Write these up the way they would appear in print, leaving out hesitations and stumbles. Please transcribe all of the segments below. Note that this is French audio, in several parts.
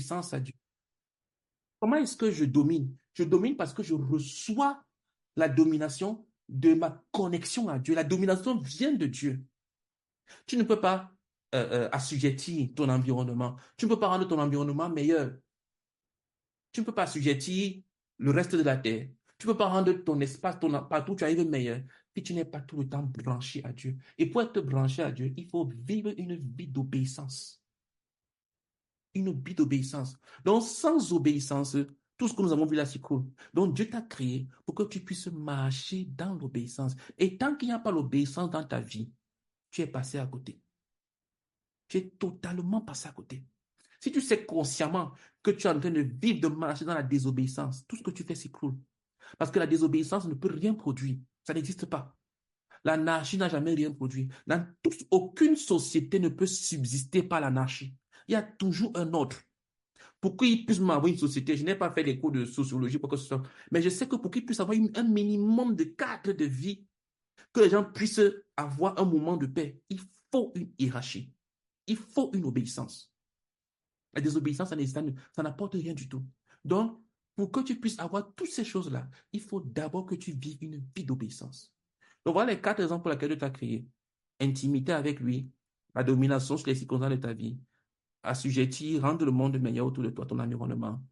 l'obéissance à Dieu. Comment est-ce que je domine? Je domine parce que je reçois la domination de ma connexion à Dieu. La domination vient de Dieu. Tu ne peux pas assujettir ton environnement. Tu ne peux pas rendre ton environnement meilleur. Tu ne peux pas assujettir le reste de la terre. Tu ne peux pas rendre ton espace, partout où tu arrives meilleur. Puis tu n'es pas tout le temps branché à Dieu. Et pour être branché à Dieu, il faut vivre une vie d'obéissance. Une vie d'obéissance. Donc, sans obéissance, tout ce que nous avons vu là, c'est cool. Donc, Dieu t'a créé pour que tu puisses marcher dans l'obéissance. Et tant qu'il n'y a pas l'obéissance dans ta vie, tu es passé à côté. Tu es totalement passé à côté. Si tu sais consciemment que tu es en train de vivre, de marcher dans la désobéissance, tout ce que tu fais s'écroule. Parce que la désobéissance ne peut rien produire. Ça n'existe pas. L'anarchie n'a jamais rien produit. Aucune société ne peut subsister par l'anarchie. Il y a toujours un ordre. Pour qu'il puisse m'avoir une société, je n'ai pas fait les cours de sociologie pour que ce soit, mais je sais que pour qu'il puisse avoir un minimum de cadre de vie, que les gens puissent avoir un moment de paix, il faut une hiérarchie. Il faut une obéissance. La désobéissance, ça n'apporte rien du tout. Donc, pour que tu puisses avoir toutes ces choses-là, il faut d'abord que tu vives une vie d'obéissance. Donc, voilà les 4 raisons pour lesquelles tu as créé. Intimité avec lui, la domination sur les circonstances de ta vie, assujettir, rendre le monde meilleur autour de toi, ton environnement,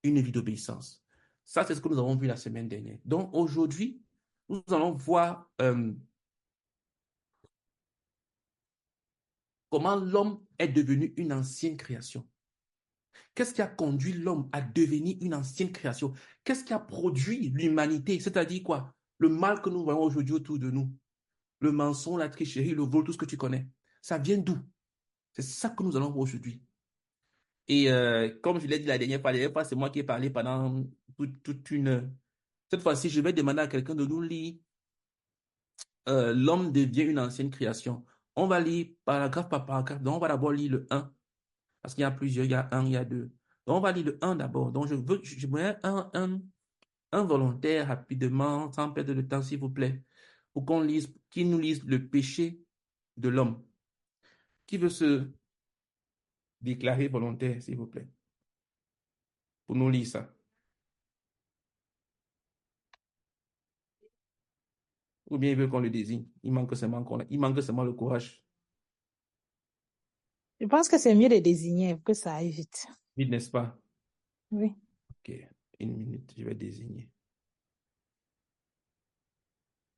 une vie d'obéissance. Ça, c'est ce que nous avons vu la semaine dernière. Donc, aujourd'hui, nous allons voir comment l'homme est devenu une ancienne création. Qu'est-ce qui a conduit l'homme à devenir une ancienne création? Qu'est-ce qui a produit l'humanité? C'est-à-dire quoi? Le mal que nous voyons aujourd'hui autour de nous. Le mensonge, la tricherie, le vol, tout ce que tu connais. Ça vient d'où? C'est ça que nous allons voir aujourd'hui. Et comme je l'ai dit la dernière fois, c'est moi qui ai parlé pendant toute une heure. Cette fois-ci, je vais demander à quelqu'un de nous lire L'homme devient une ancienne création. On va lire paragraphe par paragraphe. Donc, on va d'abord lire le un parce qu'il y a plusieurs, il y a un, il y a deux. Donc, on va lire le un d'abord. Donc, je voudrais un volontaire rapidement, sans perdre de temps, s'il vous plaît, pour qu'il nous lise le péché de l'homme. Qui veut se déclarer volontaire, s'il vous plaît, pour nous lire ça? Ou bien il veut qu'on le désigne. Il manque seulement le courage. Je pense que c'est mieux de désigner pour que ça aille vite. Vite, n'est-ce pas? Oui. Ok, une minute, je vais désigner.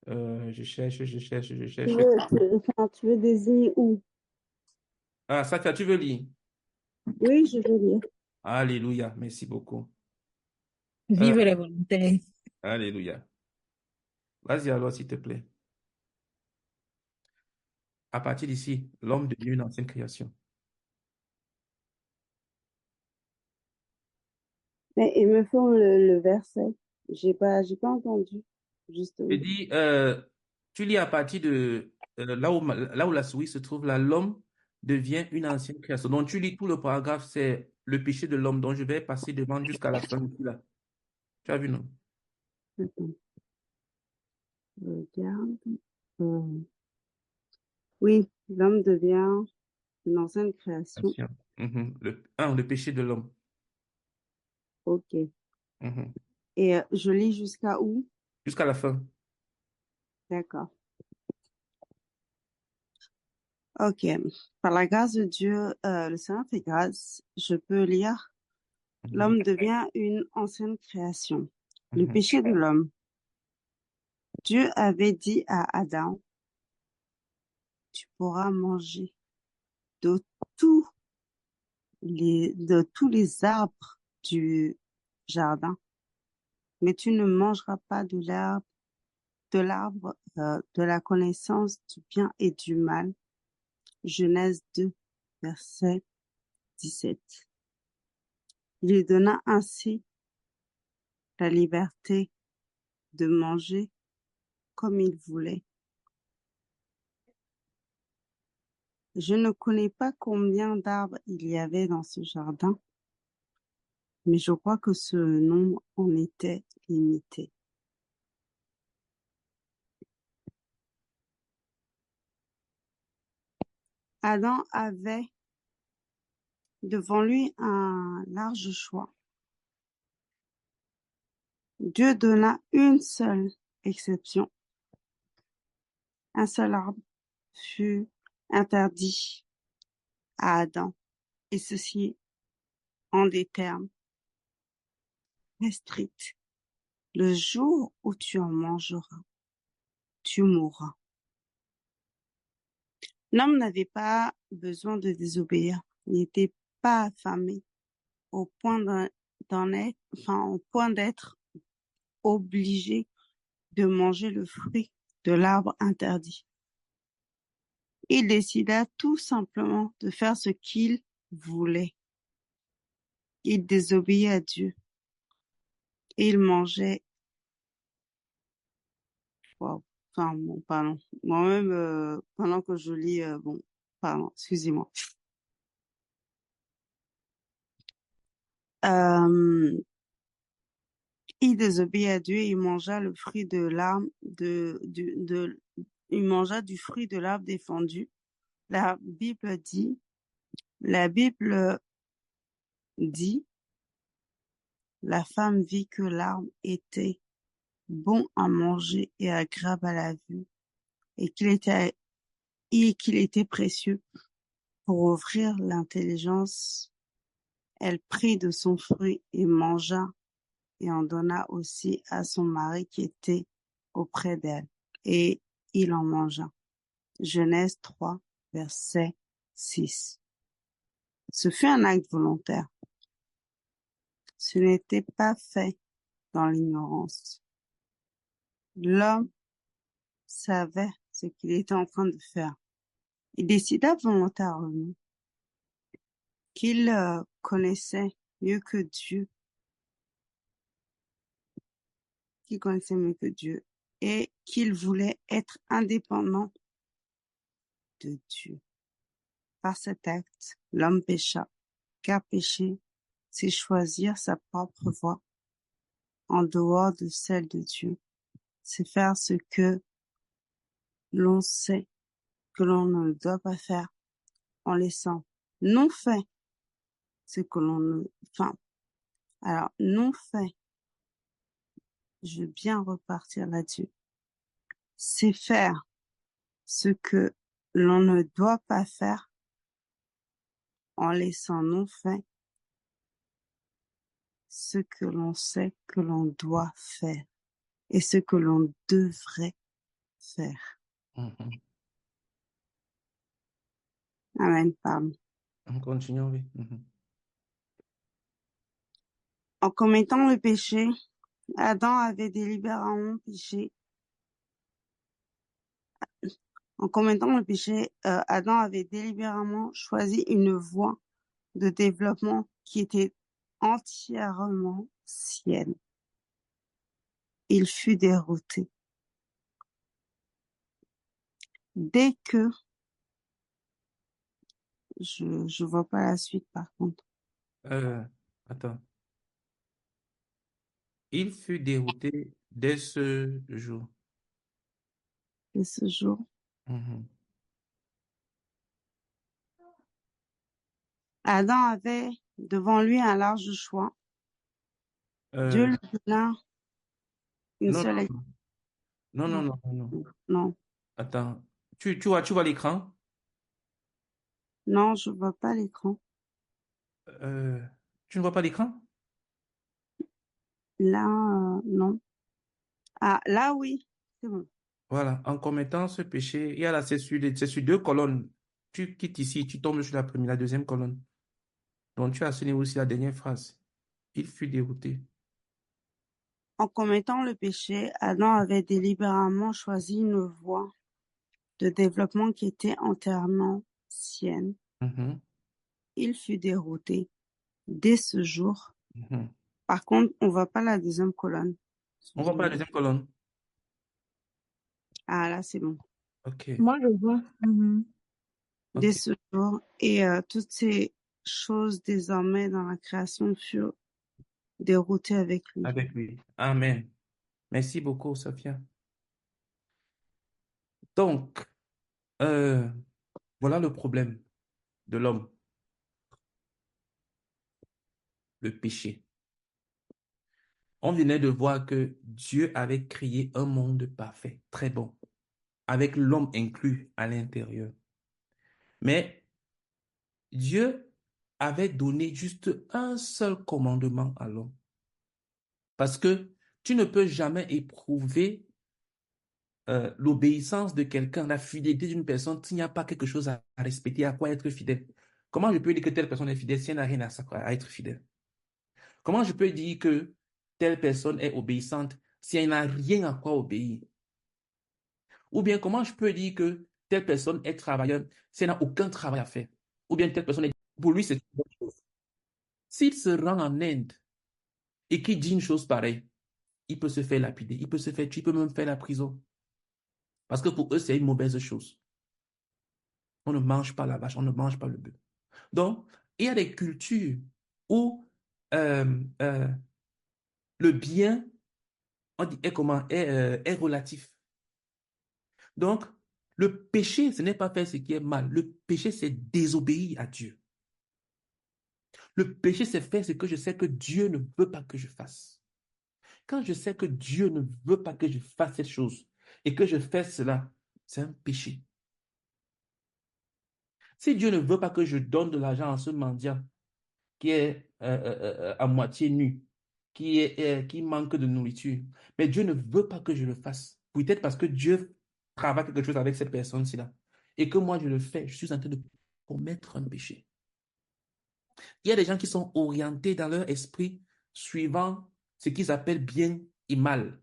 Je cherche, je cherche, je Tu cherche. veux, tu veux désigner où? Ah, Safia, tu veux lire? Oui, je veux lire. Alléluia, merci beaucoup. Euh, Vive les volontaires. Alléluia. Vas-y alors, s'il te plaît. À partir d'ici, l'homme devient une ancienne création. Mais il me faut le verset. J'ai pas entendu, Je justement. dis, tu lis à partir de là où la souris se trouve, là, l'homme devient une ancienne création. Donc, tu lis tout le paragraphe, c'est le péché de l'homme. Donc, je vais passer devant jusqu'à la fin de tout là. Tu as vu, non? Attends, je regarde. Euh, oui, l'homme devient une ancienne création. Ancien. Mhm. Le péché de l'homme. Ok. Mhm. Et je lis jusqu'à où? Jusqu'à la fin. D'accord. Ok. Par la grâce de Dieu, le Seigneur fait grâce, je peux lire. Mhm. L'homme devient une ancienne création. Le Mhm. péché de l'homme. Dieu avait dit à Adam, tu pourras manger de tous de tous les arbres du jardin, mais tu ne mangeras pas de l'arbre de la connaissance du bien et du mal. Genèse 2, verset 17. Il lui donna ainsi la liberté de manger comme il voulait. Je ne connais pas combien d'arbres il y avait dans ce jardin, mais je crois que ce nombre en était limité. Adam avait devant lui un large choix. Dieu donna une seule exception. Un seul arbre fut interdit à Adam, et ceci en des termes très stricts. Le jour où tu en mangeras, tu mourras. L'homme n'avait pas besoin de désobéir. Il n'était pas affamé au point au point d'être obligé de manger le fruit de l'arbre interdit. Il décida tout simplement de faire ce qu'il voulait. Il désobéit à Dieu et il mangeait. Wow. Enfin, bon, pardon. Moi-même, pendant que je lis, bon, pardon, excusez-moi. Euh, il désobéit à Dieu et il mangea le fruit de l'arbre il mangea du fruit de l'arbre défendu. La Bible dit, la Bible dit, la femme vit que l'arbre était bon à manger et agréable à la vue, et qu'il était précieux pour ouvrir l'intelligence. Elle prit de son fruit et mangea et en donna aussi à son mari qui était auprès d'elle. Et il en mangea. Genèse 3, verset 6. Ce fut un acte volontaire. Ce n'était pas fait dans l'ignorance. L'homme savait ce qu'il était en train de faire. Il décida volontairement qu'il connaissait mieux que Dieu, qu'il connaissait mieux que Dieu, et qu'il voulait être indépendant de Dieu. Par cet acte, l'homme pécha, car pécher, c'est choisir sa propre voie en dehors de celle de Dieu. C'est faire ce que l'on sait que l'on ne doit pas faire en laissant non fait ce que l'on ne, enfin, alors non fait, je veux bien repartir là-dessus. C'est faire ce que l'on ne doit pas faire en laissant non fait ce que l'on sait que l'on doit faire et ce que l'on devrait faire. Mhm. Amen, pardon. Continuons, oui. Mhm. En commettant le péché, Adam avait délibérément péché. En commettant le péché, Adam avait délibérément choisi une voie de développement qui était entièrement sienne. Il fut dérouté. Dès que, je vois pas la suite par contre, Euh, attends. Il fut dérouté dès ce jour. de ce jour, Mhm. Adam avait devant lui un large choix. Dieu Euh, lui donna une non, seule, non, non, non, non, non, non. non, Attends. Tu vois l'écran? non, je vois pas l'écran. Euh, tu ne vois pas l'écran? Là, non. Ah, là, oui, c'est bon. Voilà. En commettant ce péché, il y a là, c'est sur deux colonnes. Tu quittes ici, tu tombes sur la deuxième colonne. Donc, tu as sonné aussi la dernière phrase. Il fut dérouté. En commettant le péché, Adam avait délibérément choisi une voie de développement qui était entièrement sienne. Mhm. Il fut dérouté dès ce jour. Mhm. Par contre, on voit pas la deuxième colonne. On voit pas la deuxième colonne. Ah, là, c'est bon. OK. Moi, je vois. Mhm. Dès OK. ce jour. Et toutes ces choses désormais dans la création furent déroutées avec lui. Avec lui. Amen. Merci beaucoup, Sophia. Donc, euh, voilà le problème de l'homme. le péché. On venait de voir que Dieu avait créé un monde parfait, très bon, avec l'homme inclus à l'intérieur. Mais Dieu avait donné juste un seul commandement à l'homme. Parce que tu ne peux jamais éprouver l'obéissance de quelqu'un, la fidélité d'une personne s'il n'y a pas quelque chose à respecter, à quoi être fidèle. Comment je peux dire que telle personne est fidèle si elle n'a rien à être fidèle? Comment je peux dire que telle personne est obéissante si elle n'a rien à quoi obéir? Ou bien comment je peux dire que telle personne est travailleuse si elle n'a aucun travail à faire? Ou bien telle personne est... Pour lui, c'est une bonne chose. S'il se rend en Inde et qu'il dit une chose pareille, il peut se faire lapider, il peut se faire tuer, il peut même faire la prison. Parce que pour eux, c'est une mauvaise chose. On ne mange pas la vache, on ne mange pas le bœuf. Donc, il y a des cultures où euh, euh, le bien on dit, est relatif. Donc, le péché, ce n'est pas faire ce qui est mal. Le péché, c'est désobéir à Dieu. Le péché, c'est faire ce que je sais que Dieu ne veut pas que je fasse. Quand je sais que Dieu ne veut pas que je fasse cette chose et que je fais cela, c'est un péché. Si Dieu ne veut pas que je donne de l'argent à ce mendiant qui est à moitié nu, qui manque de nourriture, mais Dieu ne veut pas que je le fasse. Peut-être parce que Dieu travaille quelque chose avec cette personne-ci-là et que moi je le fais, je suis en train de commettre un péché. Il y a des gens qui sont orientés dans leur esprit suivant ce qu'ils appellent bien et mal.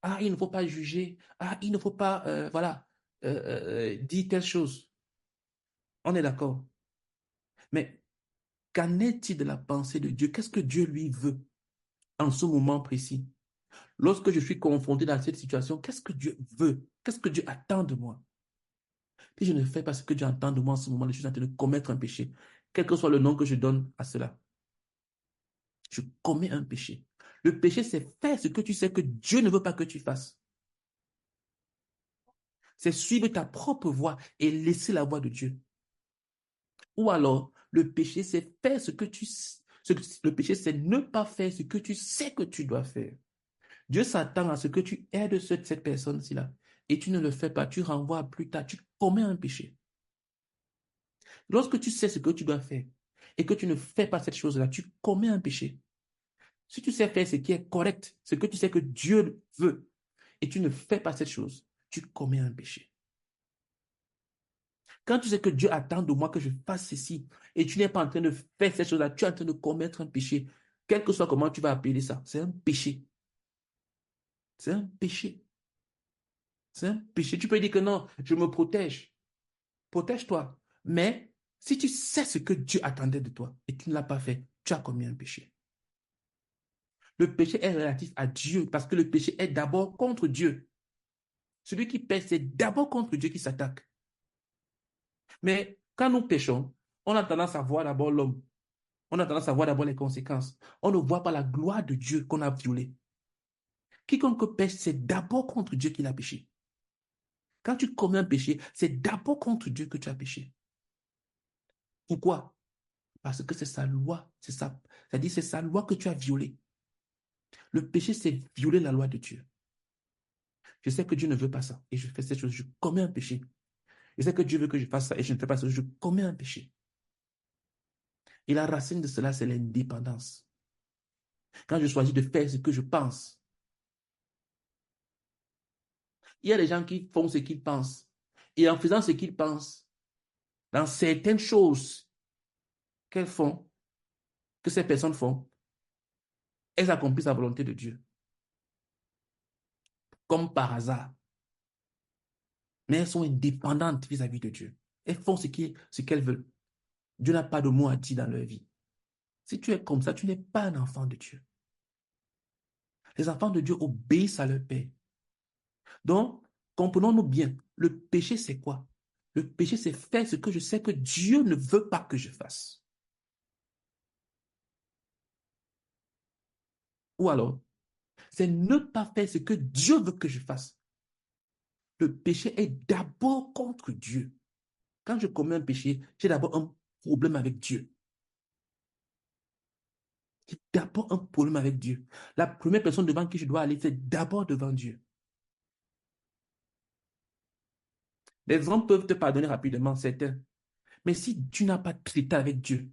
Ah, il ne faut pas juger. Ah, il ne faut pas, voilà, dire telle chose. On est d'accord. Mais qu'en est-il de la pensée de Dieu? Qu'est-ce que Dieu lui veut en ce moment précis? Lorsque je suis confronté dans cette situation, qu'est-ce que Dieu veut? Qu'est-ce que Dieu attend de moi? Si je ne fais pas ce que Dieu attend de moi en ce moment, je suis en train de commettre un péché. Quel que soit le nom que je donne à cela, je commets un péché. Le péché, c'est faire ce que tu sais que Dieu ne veut pas que tu fasses. C'est suivre ta propre voie et laisser la voie de Dieu. Ou alors, le péché, c'est faire ce que le péché, c'est ne pas faire ce que tu sais que tu dois faire. Dieu s'attend à ce que tu aides cette personne-ci-là. Et tu ne le fais pas, tu renvoies plus tard, tu commets un péché. Lorsque tu sais ce que tu dois faire et que tu ne fais pas cette chose-là, tu commets un péché. Si tu sais faire ce qui est correct, ce que tu sais que Dieu veut, et tu ne fais pas cette chose, tu commets un péché. Quand tu sais que Dieu attend de moi que je fasse ceci, et tu n'es pas en train de faire cette chose-là, tu es en train de commettre un péché, quel que soit comment tu vas appeler ça, c'est un péché. C'est un péché. C'est un péché. Tu peux dire que non, je me protège. Protège-toi. Mais si tu sais ce que Dieu attendait de toi et tu ne l'as pas fait, tu as commis un péché. Le péché est relatif à Dieu parce que le péché est d'abord contre Dieu. Celui qui pêche, c'est d'abord contre Dieu qui s'attaque. Mais quand nous péchons, on a tendance à voir d'abord l'homme. On a tendance à voir d'abord les conséquences. On ne voit pas la gloire de Dieu qu'on a violée. Quiconque pêche, c'est d'abord contre Dieu qu'il a péché. Quand tu commets un péché, c'est d'abord contre Dieu que tu as péché. Pourquoi? Parce que c'est sa loi, c'est-à-dire c'est sa loi que tu as violée. Le péché, c'est violer la loi de Dieu. Je sais que Dieu ne veut pas ça et je fais cette chose, je commets un péché. Je sais que Dieu veut que je fasse ça et je ne fais pas ça, je commets un péché. Et la racine de cela, c'est l'indépendance. Quand je choisis de faire ce que je pense, il y a des gens qui font ce qu'ils pensent. Et en faisant ce qu'ils pensent, dans certaines choses qu'elles font, que ces personnes font, elles accomplissent la volonté de Dieu, comme par hasard. Mais elles sont indépendantes vis-à-vis de Dieu. Elles font ce qu'elles veulent. Dieu n'a pas de mot à dire dans leur vie. Si tu es comme ça, tu n'es pas un enfant de Dieu. Les enfants de Dieu obéissent à leur Père. Donc, comprenons-nous bien, le péché, c'est quoi? Le péché, c'est faire ce que je sais que Dieu ne veut pas que je fasse. Ou alors, c'est ne pas faire ce que Dieu veut que je fasse. Le péché est d'abord contre Dieu. Quand je commets un péché, j'ai d'abord un problème avec Dieu. J'ai d'abord un problème avec Dieu. La première personne devant qui je dois aller, c'est d'abord devant Dieu. Les hommes peuvent te pardonner rapidement, certains. Mais si tu n'as pas traité avec Dieu,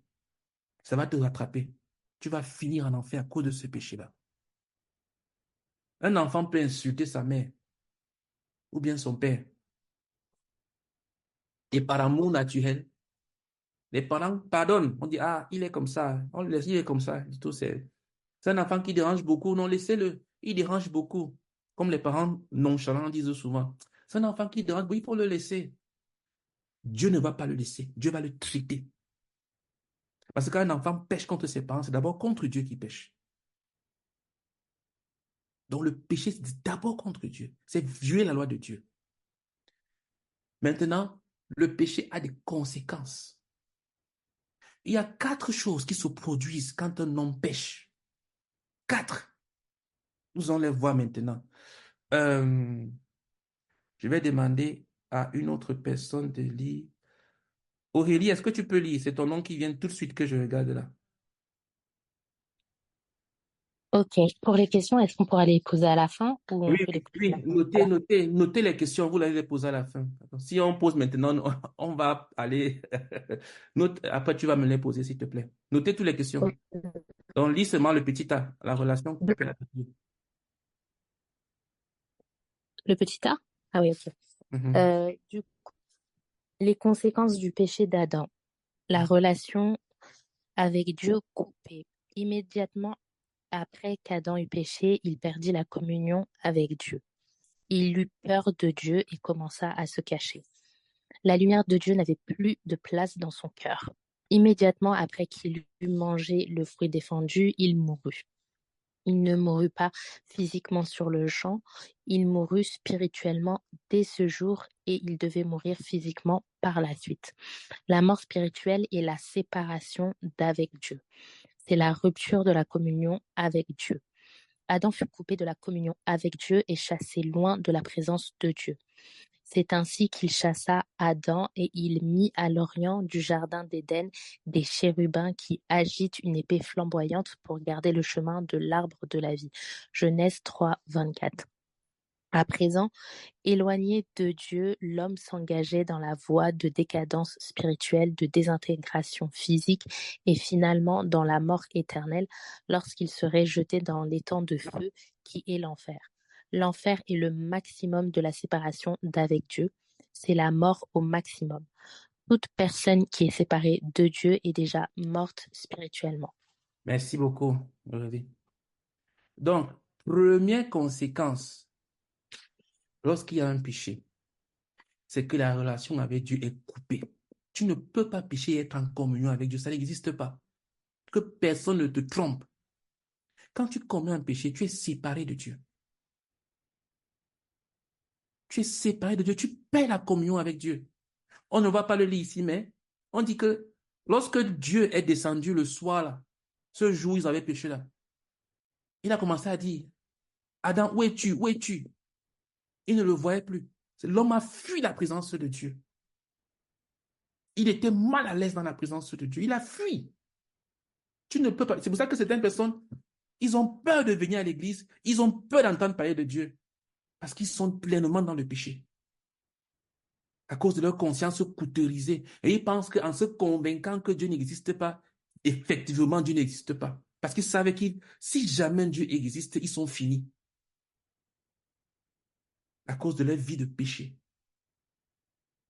ça va te rattraper. Tu vas finir en enfer à cause de ce péché-là. Un enfant peut insulter sa mère ou bien son père. Et par amour naturel, les parents pardonnent. On dit, ah, il est comme ça. On le laisse, il est comme ça. Tout c'est un enfant qui dérange beaucoup. Non, laissez-le. Il dérange beaucoup. Comme les parents nonchalants disent souvent. C'est un enfant qui dérange beaucoup. Il faut le laisser. Dieu ne va pas le laisser. Dieu va le traiter. Parce que quand un enfant pêche contre ses parents, c'est d'abord contre Dieu qu'il pêche. Donc le péché, c'est d'abord contre Dieu. C'est violer la loi de Dieu. Maintenant, le péché a des conséquences. Il y a 4 choses qui se produisent quand un homme pêche. 4. Nous allons les voir maintenant. Je vais demander à une autre personne de lire. Aurélie, est-ce que tu peux lire? C'est ton nom qui vient tout de suite que je regarde là. Ok, pour les questions, est-ce qu'on pourra les poser à la fin ou on Oui, peut les oui, poser oui. maintenant? Voilà. Notez les questions. Vous allez les poser à la fin. Si on pose maintenant, on va aller. Après, tu vas me les poser, s'il te plaît. Notez toutes les questions. Ok. Donc, lis seulement le petit A, la relation couple. Le petit A? Ah oui, ok. Mhm. Du coup, les conséquences du péché d'Adam. La relation avec Dieu coupée. Immédiatement après qu'Adam eut péché, il perdit la communion avec Dieu. Il eut peur de Dieu et commença à se cacher. La lumière de Dieu n'avait plus de place dans son cœur. Immédiatement après qu'il eut mangé le fruit défendu, il mourut. Il ne mourut pas physiquement sur le champ, il mourut spirituellement dès ce jour et il devait mourir physiquement par la suite. La mort spirituelle est la séparation d'avec Dieu. C'est la rupture de la communion avec Dieu. Adam fut coupé de la communion avec Dieu et chassé loin de la présence de Dieu. C'est ainsi qu'il chassa Adam et il mit à l'orient du jardin d'Éden des chérubins qui agitent une épée flamboyante pour garder le chemin de l'arbre de la vie. Genèse 3, 24. À présent, éloigné de Dieu, l'homme s'engageait dans la voie de décadence spirituelle, de désintégration physique et finalement dans la mort éternelle lorsqu'il serait jeté dans l'étang de feu qui est l'enfer. L'enfer est le maximum de la séparation d'avec Dieu. C'est la mort au maximum. Toute personne qui est séparée de Dieu est déjà morte spirituellement. Merci beaucoup, Aurélie. Donc, première conséquence, lorsqu'il y a un péché, c'est que la relation avec Dieu est coupée. Tu ne peux pas pécher et être en communion avec Dieu, ça n'existe pas. Que personne ne te trompe. Quand tu commets un péché, tu es séparé de Dieu. Tu es séparé de Dieu, tu perds la communion avec Dieu. On ne va pas le lire ici, mais on dit que lorsque Dieu est descendu le soir, là, ce jour où ils avaient péché là, il a commencé à dire, Adam, où es-tu? Où es-tu? Il ne le voyait plus. L'homme a fui la présence de Dieu. Il était mal à l'aise dans la présence de Dieu. Il a fui. Tu ne peux pas. C'est pour ça que certaines personnes, ils ont peur de venir à l'église. Ils ont peur d'entendre parler de Dieu. Parce qu'ils sont pleinement dans le péché. À cause de leur conscience couteurisée. Et ils pensent qu'en se convainquant que Dieu n'existe pas, effectivement, Dieu n'existe pas. Parce qu'ils savaient que si jamais Dieu existe, ils sont finis. À cause de leur vie de péché.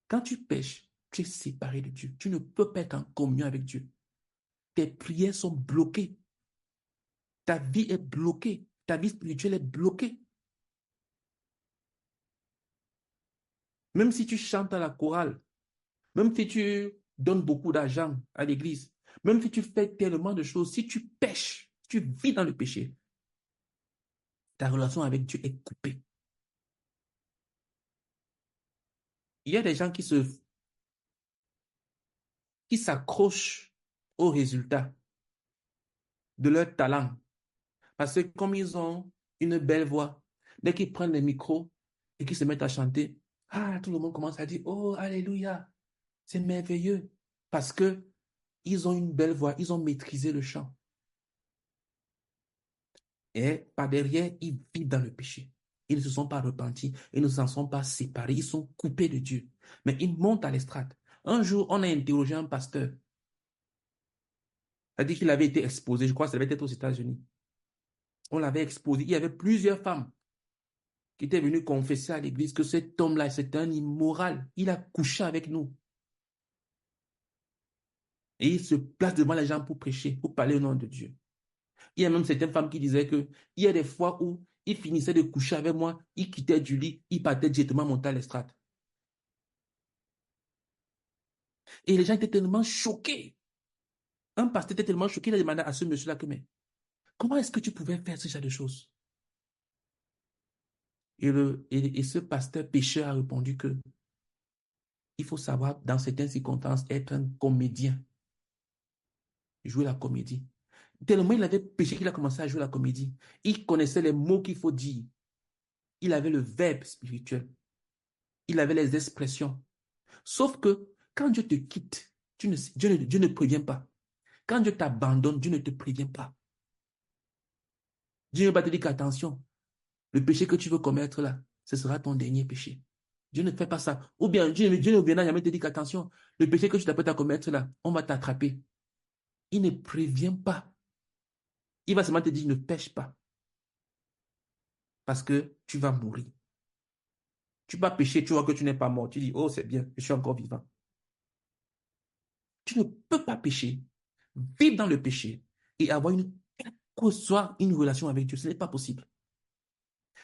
Quand tu pêches, tu es séparé de Dieu. Tu ne peux pas être en communion avec Dieu. Tes prières sont bloquées. Ta vie est bloquée. Ta vie spirituelle est bloquée. Même si tu chantes à la chorale, même si tu donnes beaucoup d'argent à l'église, même si tu fais tellement de choses, si tu pêches, si tu vis dans le péché, ta relation avec Dieu est coupée. Il y a des gens qui s'accrochent aux résultats de leur talent. Parce que comme ils ont une belle voix, dès qu'ils prennent le micro et qu'ils se mettent à chanter, ah, tout le monde commence à dire, oh, alléluia, c'est merveilleux. Parce que ils ont une belle voix, ils ont maîtrisé le chant. Et par derrière, ils vivent dans le péché. Ils ne se sont pas repentis, ils ne s'en sont pas séparés, ils sont coupés de Dieu. Mais ils montent à l'estrade. Un jour, on a interrogé un pasteur. Il a dit qu'il avait été exposé, je crois que ça devait être aux États-Unis. On l'avait exposé. Il y avait plusieurs femmes qui étaient venues confesser à l'église que cet homme-là, c'est un immoral. Il a couché avec nous. Et il se place devant les gens pour prêcher, pour parler au nom de Dieu. Il y a même certaines femmes qui disaient que il y a des fois où il finissait de coucher avec moi, il quittait du lit, il partait directement monter à l'estrade. Et les gens étaient tellement choqués. Un pasteur était tellement choqué, il a demandé à ce monsieur-là que, mais comment est-ce que tu pouvais faire ce genre de choses? Et ce pasteur pécheur a répondu que il faut savoir, dans certaines circonstances, être un comédien. Jouer la comédie. Tellement il avait péché qu'il a commencé à jouer la comédie. Il connaissait les mots qu'il faut dire. Il avait le verbe spirituel. Il avait les expressions. Sauf que quand Dieu te quitte, Dieu ne prévient pas. Quand Dieu t'abandonne, Dieu ne te prévient pas. Dieu ne va pas te dire qu'attention, le péché que tu veux commettre là, ce sera ton dernier péché. Dieu ne fait pas ça. Ou bien Dieu ne viendra jamais te dire qu'attention, le péché que tu t'apprêtes à commettre là, on va t'attraper. Il ne prévient pas. Il va seulement te dire ne pêche pas. Parce que tu vas mourir. Tu vas pécher, tu vois que tu n'es pas mort. Tu dis, oh c'est bien, je suis encore vivant. Tu ne peux pas pécher, vivre dans le péché et avoir que ce soit une relation avec Dieu. Ce n'est pas possible.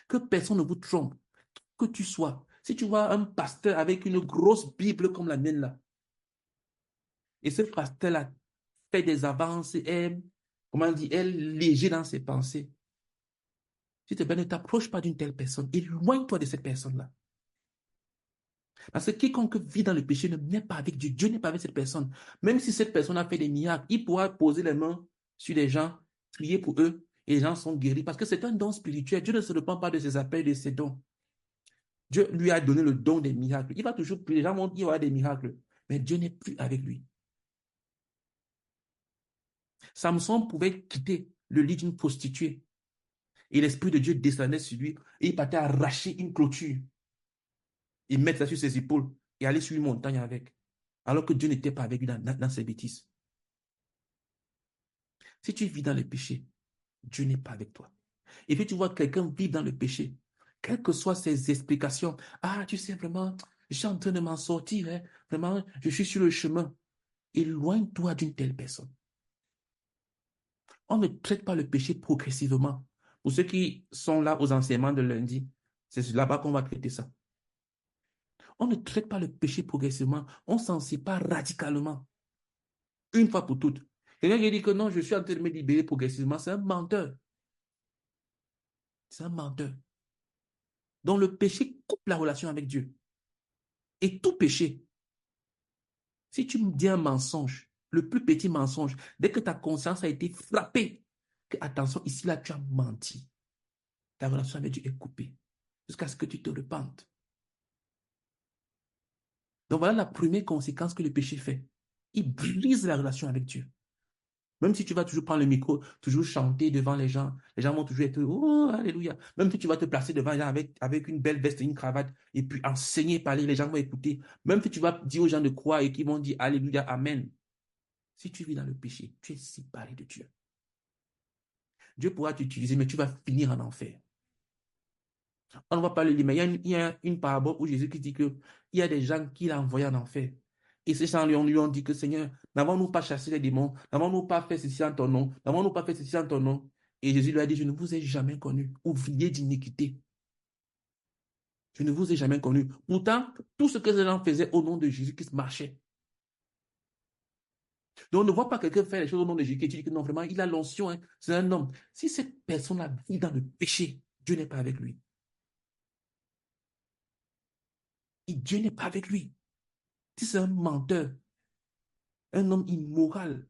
Que personne ne vous trompe. Que tu sois. Si tu vois un pasteur avec une grosse Bible comme la mienne là, et ce pasteur-là fait des avances, comment on dit, est léger dans ses pensées. S'il te plaît, ne t'approche pas d'une telle personne. Éloigne-toi de cette personne-là. Parce que quiconque vit dans le péché ne n'est pas avec Dieu. Dieu n'est pas avec cette personne. Même si cette personne a fait des miracles, il pourra poser les mains sur les gens, prier pour eux, et les gens sont guéris. Parce que c'est un don spirituel. Dieu ne se repent pas de ses appels et de ses dons. Dieu lui a donné le don des miracles. Il va toujours prier. Les gens vont dire qu'il y aura des miracles. Mais Dieu n'est plus avec lui. Samson pouvait quitter le lit d'une prostituée. Et l'Esprit de Dieu descendait sur lui. Et il partait arracher une clôture. Et mettre ça sur ses épaules. Et aller sur une montagne avec. Alors que Dieu n'était pas avec lui dans ses bêtises. Si tu vis dans le péché, Dieu n'est pas avec toi. Et puis tu vois quelqu'un vivre dans le péché, quelles que soient ses explications, ah, tu sais vraiment, je suis en train de m'en sortir, hein, vraiment, je suis sur le chemin. Éloigne-toi d'une telle personne. On ne traite pas le péché progressivement. Pour ceux qui sont là aux enseignements de lundi, c'est là-bas qu'on va traiter ça. On ne traite pas le péché progressivement, on s'en sépare radicalement. Une fois pour toutes. Quelqu'un qui dit que non, je suis en train de me libérer progressivement, c'est un menteur. C'est un menteur. Donc le péché coupe la relation avec Dieu. Et tout péché, si tu me dis un mensonge, le plus petit mensonge, dès que ta conscience a été frappée, que attention, ici, là, tu as menti. Ta relation avec Dieu est coupée jusqu'à ce que tu te repentes. Donc voilà la première conséquence que le péché fait. Il brise la relation avec Dieu. Même si tu vas toujours prendre le micro, toujours chanter devant les gens vont toujours être, oh, alléluia. Même si tu vas te placer devant les gens avec une belle veste et une cravate, et puis enseigner, parler, les gens vont écouter. Même si tu vas dire aux gens de croire et qu'ils vont dire, alléluia, amen. Si tu vis dans le péché, tu es séparé de Dieu. Dieu pourra t'utiliser, mais tu vas finir en enfer. On ne va pas le lire, mais il y a une parabole où Jésus qui dit qu'il y a des gens qu'il a envoyés en enfer. Et ces gens lui ont dit que Seigneur, n'avons-nous pas chassé les démons? N'avons-nous pas fait ceci en ton nom? N'avons-nous pas fait ceci en ton nom? Et Jésus lui a dit, je ne vous ai jamais connu, ouvrier d'iniquité. Je ne vous ai jamais connu. Pourtant, tout ce que ces gens faisaient au nom de Jésus-Christ marchait. Donc, on ne voit pas quelqu'un faire les choses au nom de Jésus qui dit que non, vraiment, il a l'onction, hein, c'est un homme. Si cette personne-là vit dans le péché, Dieu n'est pas avec lui. Et Dieu n'est pas avec lui. Si c'est un menteur, un homme immoral,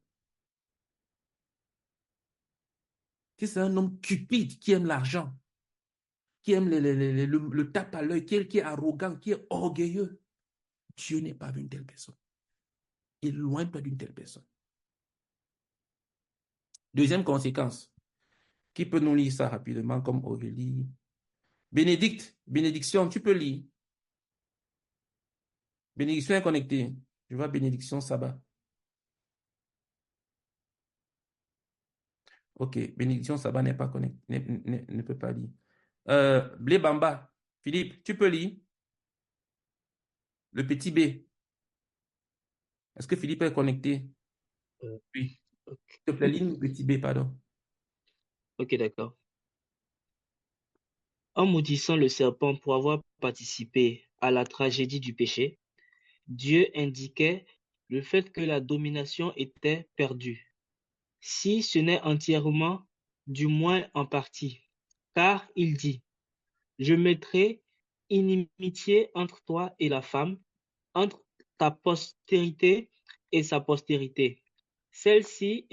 si c'est un homme cupide qui aime l'argent, qui aime le tape à l'œil, qui est arrogant, qui est orgueilleux, Dieu n'est pas avec une telle personne. Éloigne-toi d'une telle personne. Deuxième conséquence, Qui peut nous lire ça rapidement comme Aurélie? Bénédiction, tu peux lire. Bénédiction est connectée. Je vois bénédiction Sabbat. Ok, bénédiction Sabbat n'est pas connectée, ne peut pas lire. Blé Bamba, Philippe, tu peux lire. Le petit B. Est-ce que Philippe est connecté? Oui. Ok, S'il te plaît, lis le petit B, pardon. ok, d'accord. En maudissant le serpent pour avoir participé à la tragédie du péché, Dieu indiquait le fait que la domination était perdue, si ce n'est entièrement, du moins en partie. Car il dit, je mettrai inimitié entre toi et la femme, entre ta postérité et sa postérité. Celle-ci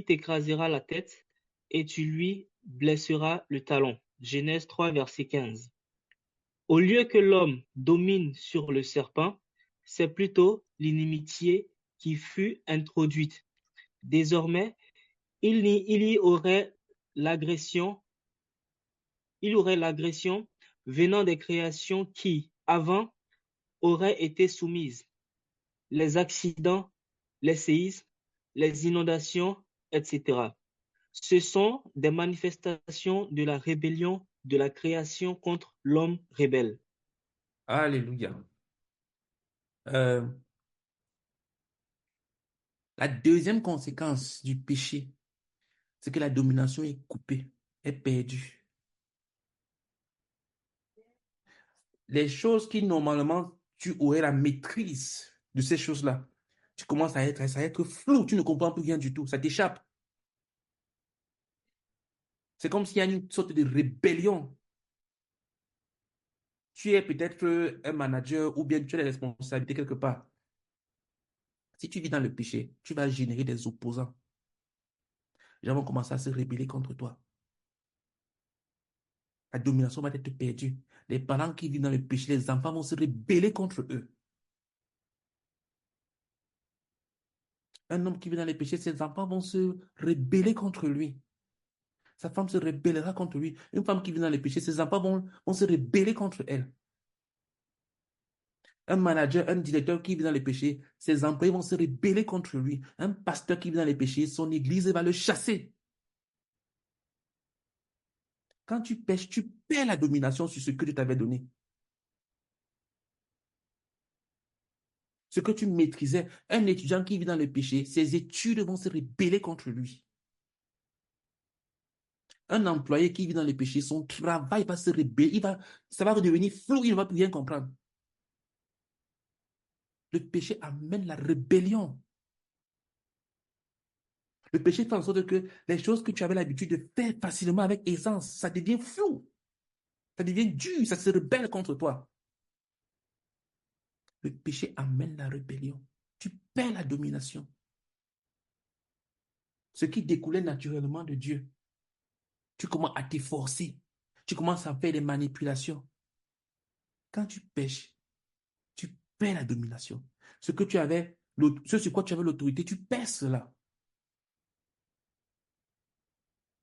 t'écrasera la tête et tu lui blesseras le talon. Genèse 3, verset 15. Au lieu que l'homme domine sur le serpent, c'est plutôt l'inimitié qui fut introduite. Désormais, il y aurait l'agression venant des créations qui, avant, auraient été soumises. Les accidents, les séismes, les inondations, etc. Ce sont des manifestations de la rébellion de la création contre l'homme rebelle. Alléluia. Euh, la deuxième conséquence du péché, c'est que la domination est coupée, est perdue. Les choses qui, normalement, tu aurais la maîtrise de ces choses-là, tu commences à être flou, tu ne comprends plus rien du tout, ça t'échappe. C'est comme s'il y a une sorte de rébellion. Tu es peut-être un manager ou bien tu as des responsabilités quelque part. Si tu vis dans le péché, tu vas générer des opposants. Les gens vont commencer à se rébeller contre toi. La domination va être perdue. Les parents qui vivent dans le péché, les enfants vont se rébeller contre eux. Un homme qui vit dans le péché, ses enfants vont se rébeller contre lui. Sa femme se rébellera contre lui. Une femme qui vit dans le péché, ses enfants vont se rébeller contre elle. Un manager, un directeur qui vit dans le péché, ses employés vont se rébeller contre lui. Un pasteur qui vit dans le péché, son église va le chasser. Quand tu pêches, tu perds la domination sur ce que Dieu t'avait donné. Ce que tu maîtrisais, un étudiant qui vit dans le péché, ses études vont se rébeller contre lui. Un employé qui vit dans le péché, son travail va se rébeller, ça va devenir flou, il ne va plus rien comprendre. Le péché amène la rébellion. Le péché fait en sorte que les choses que tu avais l'habitude de faire facilement avec aisance, ça devient flou, ça devient dur, ça se rebelle contre toi. Le péché amène la rébellion. Tu perds la domination. Ce qui découlait naturellement de Dieu. Tu commences à t'efforcer. Tu commences à faire des manipulations. Quand tu pêches, tu perds la domination. Ce sur quoi tu avais l'autorité, tu perds cela.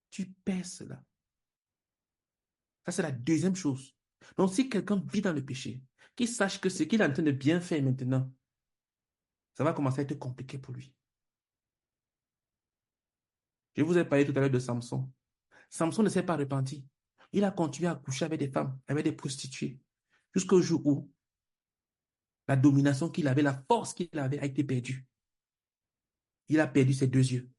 Tu perds cela. Ça, c'est la deuxième chose. Donc, si quelqu'un vit dans le péché, qu'il sache que ce qu'il est en train de bien faire maintenant, ça va commencer à être compliqué pour lui. Je vous ai parlé tout à l'heure de Samson. Samson ne s'est pas repenti. Il a continué à coucher avec des femmes, avec des prostituées, jusqu'au jour où la domination qu'il avait, la force qu'il avait a été perdue. Il a perdu ses deux yeux.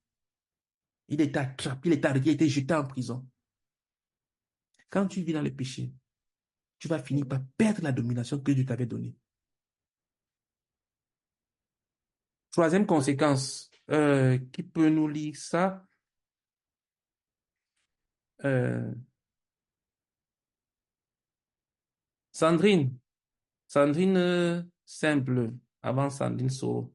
Il était attrapé, il était arrêté, il a été jeté en prison. Quand tu vis dans le péché, tu vas finir par perdre la domination que Dieu t'avait donnée. Troisième conséquence, qui peut nous lire ça? Euh, Sandrine, Simple, avant Sandrine Soro.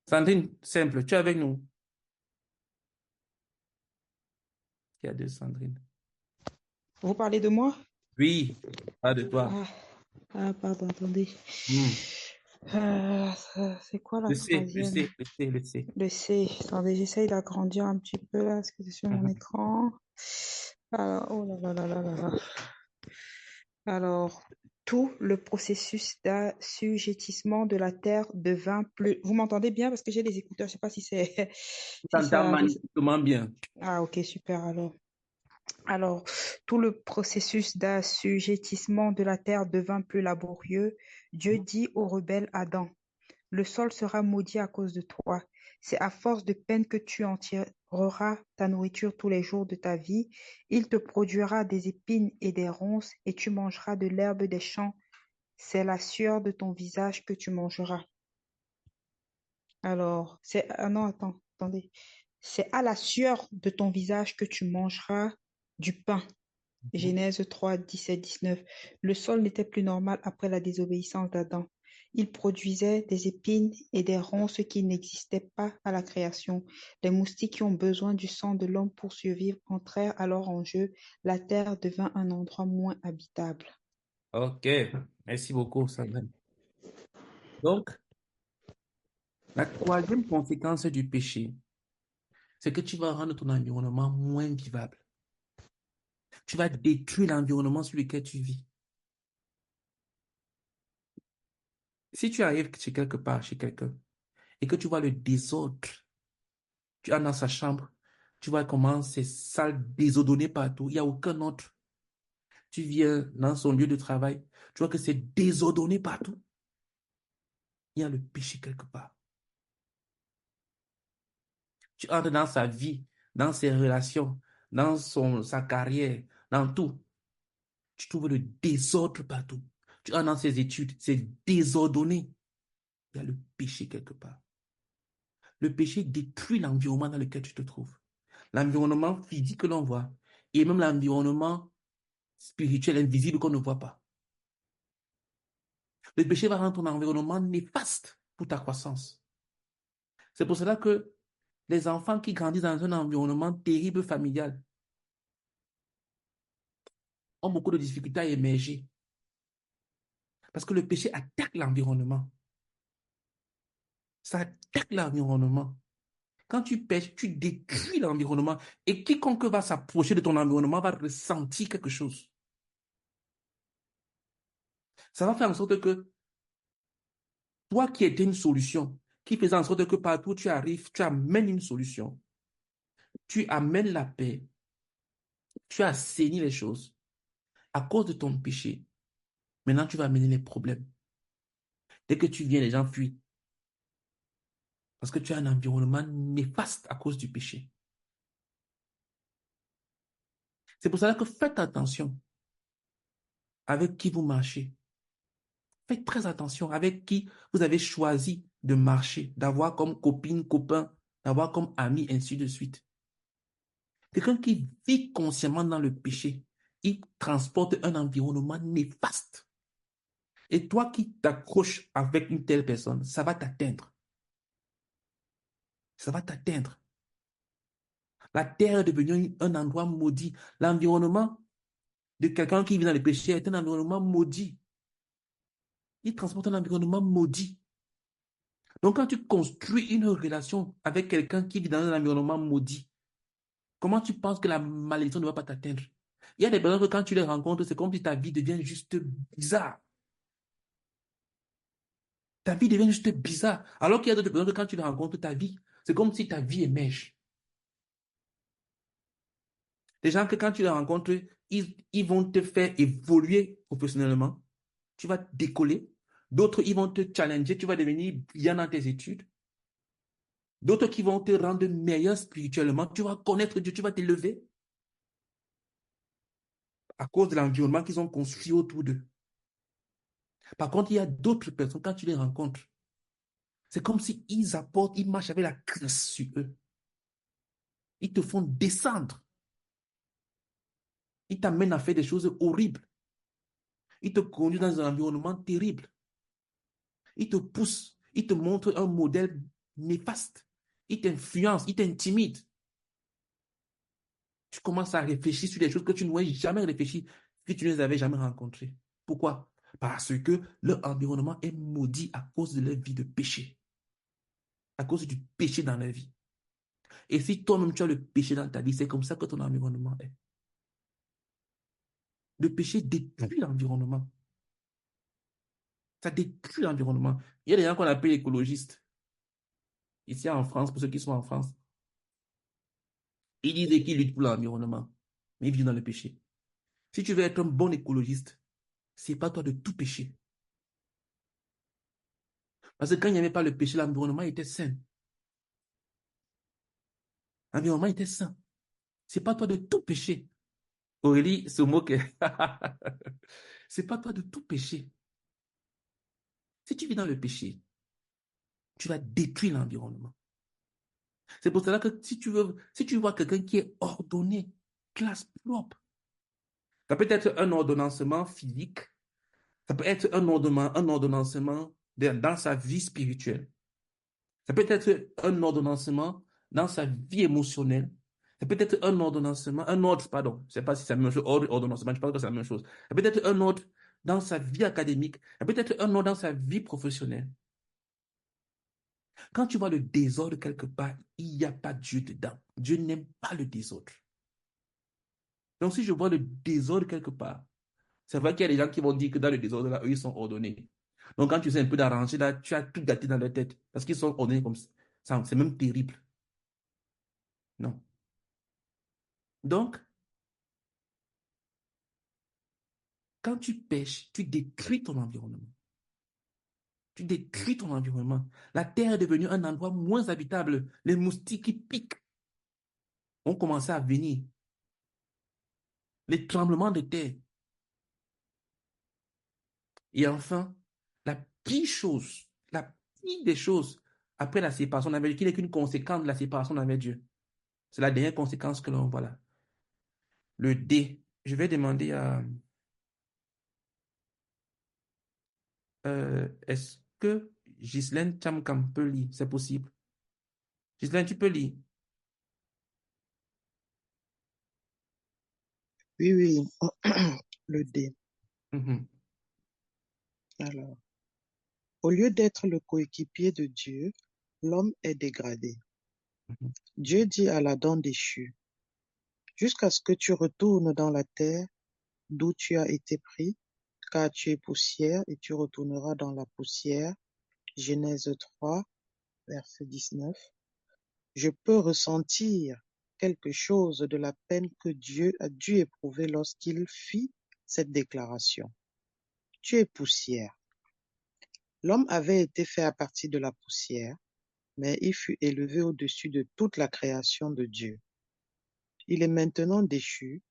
Sandrine Simple, tu es avec nous? Il y a deux Sandrine. Vous parlez de moi? Oui, pas de toi. Pardon, attendez. Hmm. C'est quoi la Le C, le troisième? C, le C, le C. Le C. Attendez, j'essaye d'agrandir un petit peu là, parce que c'est sur mon Mhm. écran. Alors, oh là là là là là là. Alors, tout le processus d'assujettissement de la Terre devint plus... Vous m'entendez bien parce que j'ai les écouteurs, je sais pas si c'est Tu si t'entends ça... magnifiquement bien. Ah, ok, super alors. Alors, tout le processus d'assujettissement de la terre devint plus laborieux. Dieu dit au rebelle Adam, le sol sera maudit à cause de toi. C'est à force de peine que tu en tireras ta nourriture tous les jours de ta vie. Il te produira des épines et des ronces, et tu mangeras de l'herbe des champs. C'est la sueur de ton visage que tu mangeras. Alors, c'est... Ah non, attendez. C'est à la sueur de ton visage que tu mangeras du pain. Genèse 3, 17, 19. Le sol n'était plus normal après la désobéissance d'Adam. Il produisait des épines et des ronces qui n'existaient pas à la création. Les moustiques qui ont besoin du sang de l'homme pour survivre entrèrent alors en jeu. La terre devint un endroit moins habitable. Ok, merci beaucoup, Sandrine. Donc, la troisième conséquence du péché, c'est que tu vas rendre ton environnement moins vivable. Tu vas détruire l'environnement sur lequel tu vis. Si tu arrives chez quelque part, chez quelqu'un, et que tu vois le désordre, tu es dans sa chambre, tu vois comment c'est sale, désordonné partout, il n'y a aucun autre. Tu viens dans son lieu de travail, tu vois que c'est désordonné partout. Il y a le péché quelque part. Tu entres dans sa vie, dans ses relations, dans sa carrière, dans tout. Tu trouves le désordre partout. Tu entres dans ses études, c'est désordonné. Il y a le péché quelque part. Le péché détruit l'environnement dans lequel tu te trouves. L'environnement physique que l'on voit et même l'environnement spirituel invisible qu'on ne voit pas. Le péché va rendre ton environnement néfaste pour ta croissance. C'est pour cela que les enfants qui grandissent dans un environnement terrible familial ont beaucoup de difficultés à émerger. Parce que le péché attaque l'environnement. Ça attaque l'environnement. Quand tu pêches, tu détruis l'environnement. Et quiconque va s'approcher de ton environnement va ressentir quelque chose. Ça va faire en sorte que toi qui étais une solution, qui faisait en sorte que partout où tu arrives, tu amènes une solution. Tu amènes la paix. Tu assainis les choses. À cause de ton péché, maintenant tu vas amener les problèmes. Dès que tu viens, les gens fuient. Parce que tu as un environnement néfaste à cause du péché. C'est pour cela que faites attention avec qui vous marchez. Faites très attention avec qui vous avez choisi de marcher, d'avoir comme copine, copain, d'avoir comme ami, ainsi de suite. Quelqu'un qui vit consciemment dans le péché, il transporte un environnement néfaste. Et toi qui t'accroches avec une telle personne, ça va t'atteindre. Ça va t'atteindre. La terre est devenue un endroit maudit. L'environnement de quelqu'un qui vit dans le péché est un environnement maudit. Il transporte un environnement maudit. Donc, quand tu construis une relation avec quelqu'un qui vit dans un environnement maudit, comment tu penses que la malédiction ne va pas t'atteindre? Il y a des personnes que quand tu les rencontres, c'est comme si ta vie devient juste bizarre. Ta vie devient juste bizarre. Alors qu'il y a d'autres personnes que quand tu les rencontres, ta vie, c'est comme si ta vie émerge. Des gens que quand tu les rencontres, ils vont te faire évoluer professionnellement. Tu vas décoller. D'autres, ils vont te challenger. Tu vas devenir brillant dans tes études. D'autres qui vont te rendre meilleur spirituellement. Tu vas connaître Dieu. Tu vas t'élever à cause de l'environnement qu'ils ont construit autour d'eux. Par contre, il y a d'autres personnes, quand tu les rencontres, c'est comme s'ils apportent, ils marchent avec la grâce sur eux. Ils te font descendre. Ils t'amènent à faire des choses horribles. Ils te conduisent dans un environnement terrible. Ils te poussent. Ils te montrent un modèle néfaste. Ils t'influencent. Ils t'intimident. Tu commences à réfléchir sur des choses que tu n'aurais jamais réfléchi, que tu ne les avais jamais rencontrées. Pourquoi? Parce que leur environnement est maudit à cause de leur vie de péché, à cause du péché dans leur vie. Et si toi-même tu as le péché dans ta vie, c'est comme ça que ton environnement est. Le péché détruit l'environnement. Ça détruit l'environnement. Il y a des gens qu'on appelle écologistes. Ici en France, pour ceux qui sont en France, ils disent qu'ils luttent pour l'environnement, mais ils vivent dans le péché. Si tu veux être un bon écologiste, c'est pas toi de tout pécher. Parce que quand il n'y avait pas le péché, l'environnement était sain. L'environnement était sain. C'est pas toi de tout pécher. Aurélie se moque. C'est pas toi de tout pécher. Si tu vis dans le péché, tu vas détruire l'environnement. C'est pour cela que si tu vois quelqu'un qui est ordonné, classe propre, ça peut être un ordonnancement physique, ça peut être un ordonnancement dans sa vie spirituelle, ça peut être un ordonnancement dans sa vie émotionnelle, ça peut être un ordonnancement, un ordre, pardon, je ne sais pas si c'est la même chose, ordre, ordonnancement, je pense que c'est la même chose. Ça peut être un ordre dans sa vie académique, ça peut être un ordre dans sa vie professionnelle. Quand tu vois le désordre quelque part, il n'y a pas Dieu dedans. Dieu n'aime pas le désordre. Donc, si je vois le désordre quelque part, c'est vrai qu'il y a des gens qui vont dire que dans le désordre, là, eux, ils sont ordonnés. Donc, quand tu essaies un peu d'arranger, là, tu as tout gâté dans leur tête. Parce qu'ils sont ordonnés comme ça. C'est même terrible. Non. Donc, quand tu pêches, tu détruis ton environnement. Tu détruis ton environnement. La terre est devenue un endroit moins habitable. Les moustiques qui piquent ont commencé à venir. Les tremblements de terre. Et enfin, la la pire des choses, après la séparation avec Dieu, qui n'est qu'une conséquence de la séparation avec Dieu. C'est la dernière conséquence que l'on voit là. Le D. Je vais demander à... est-ce que Ghislaine Chamkam peut lire? C'est possible. Ghislaine, tu peux lire? Oui, oui. Le D. Mhm. Alors, au lieu d'être le coéquipier de Dieu, l'homme est dégradé. Mhm. Dieu dit à l'Adam déchu, jusqu'à ce que tu retournes dans la terre d'où tu as été pris, car tu es poussière et tu retourneras dans la poussière. Genèse 3, verset 19. Je peux ressentir quelque chose de la peine que Dieu a dû éprouver lorsqu'il fit cette déclaration. Tu es poussière. L'homme avait été fait à partir de la poussière, mais il fut élevé au-dessus de toute la création de Dieu. Il est maintenant déchu,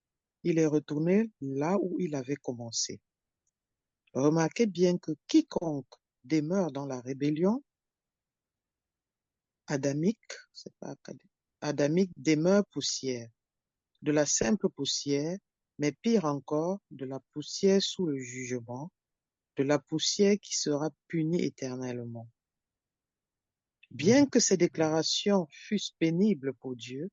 il est retourné là où il avait commencé. Remarquez bien que quiconque demeure dans la rébellion adamique, c'est pas académique, adamique demeure poussière, de la simple poussière, mais pire encore, de la poussière sous le jugement, de la poussière qui sera punie éternellement. Bien que ces déclarations fussent pénibles pour Dieu,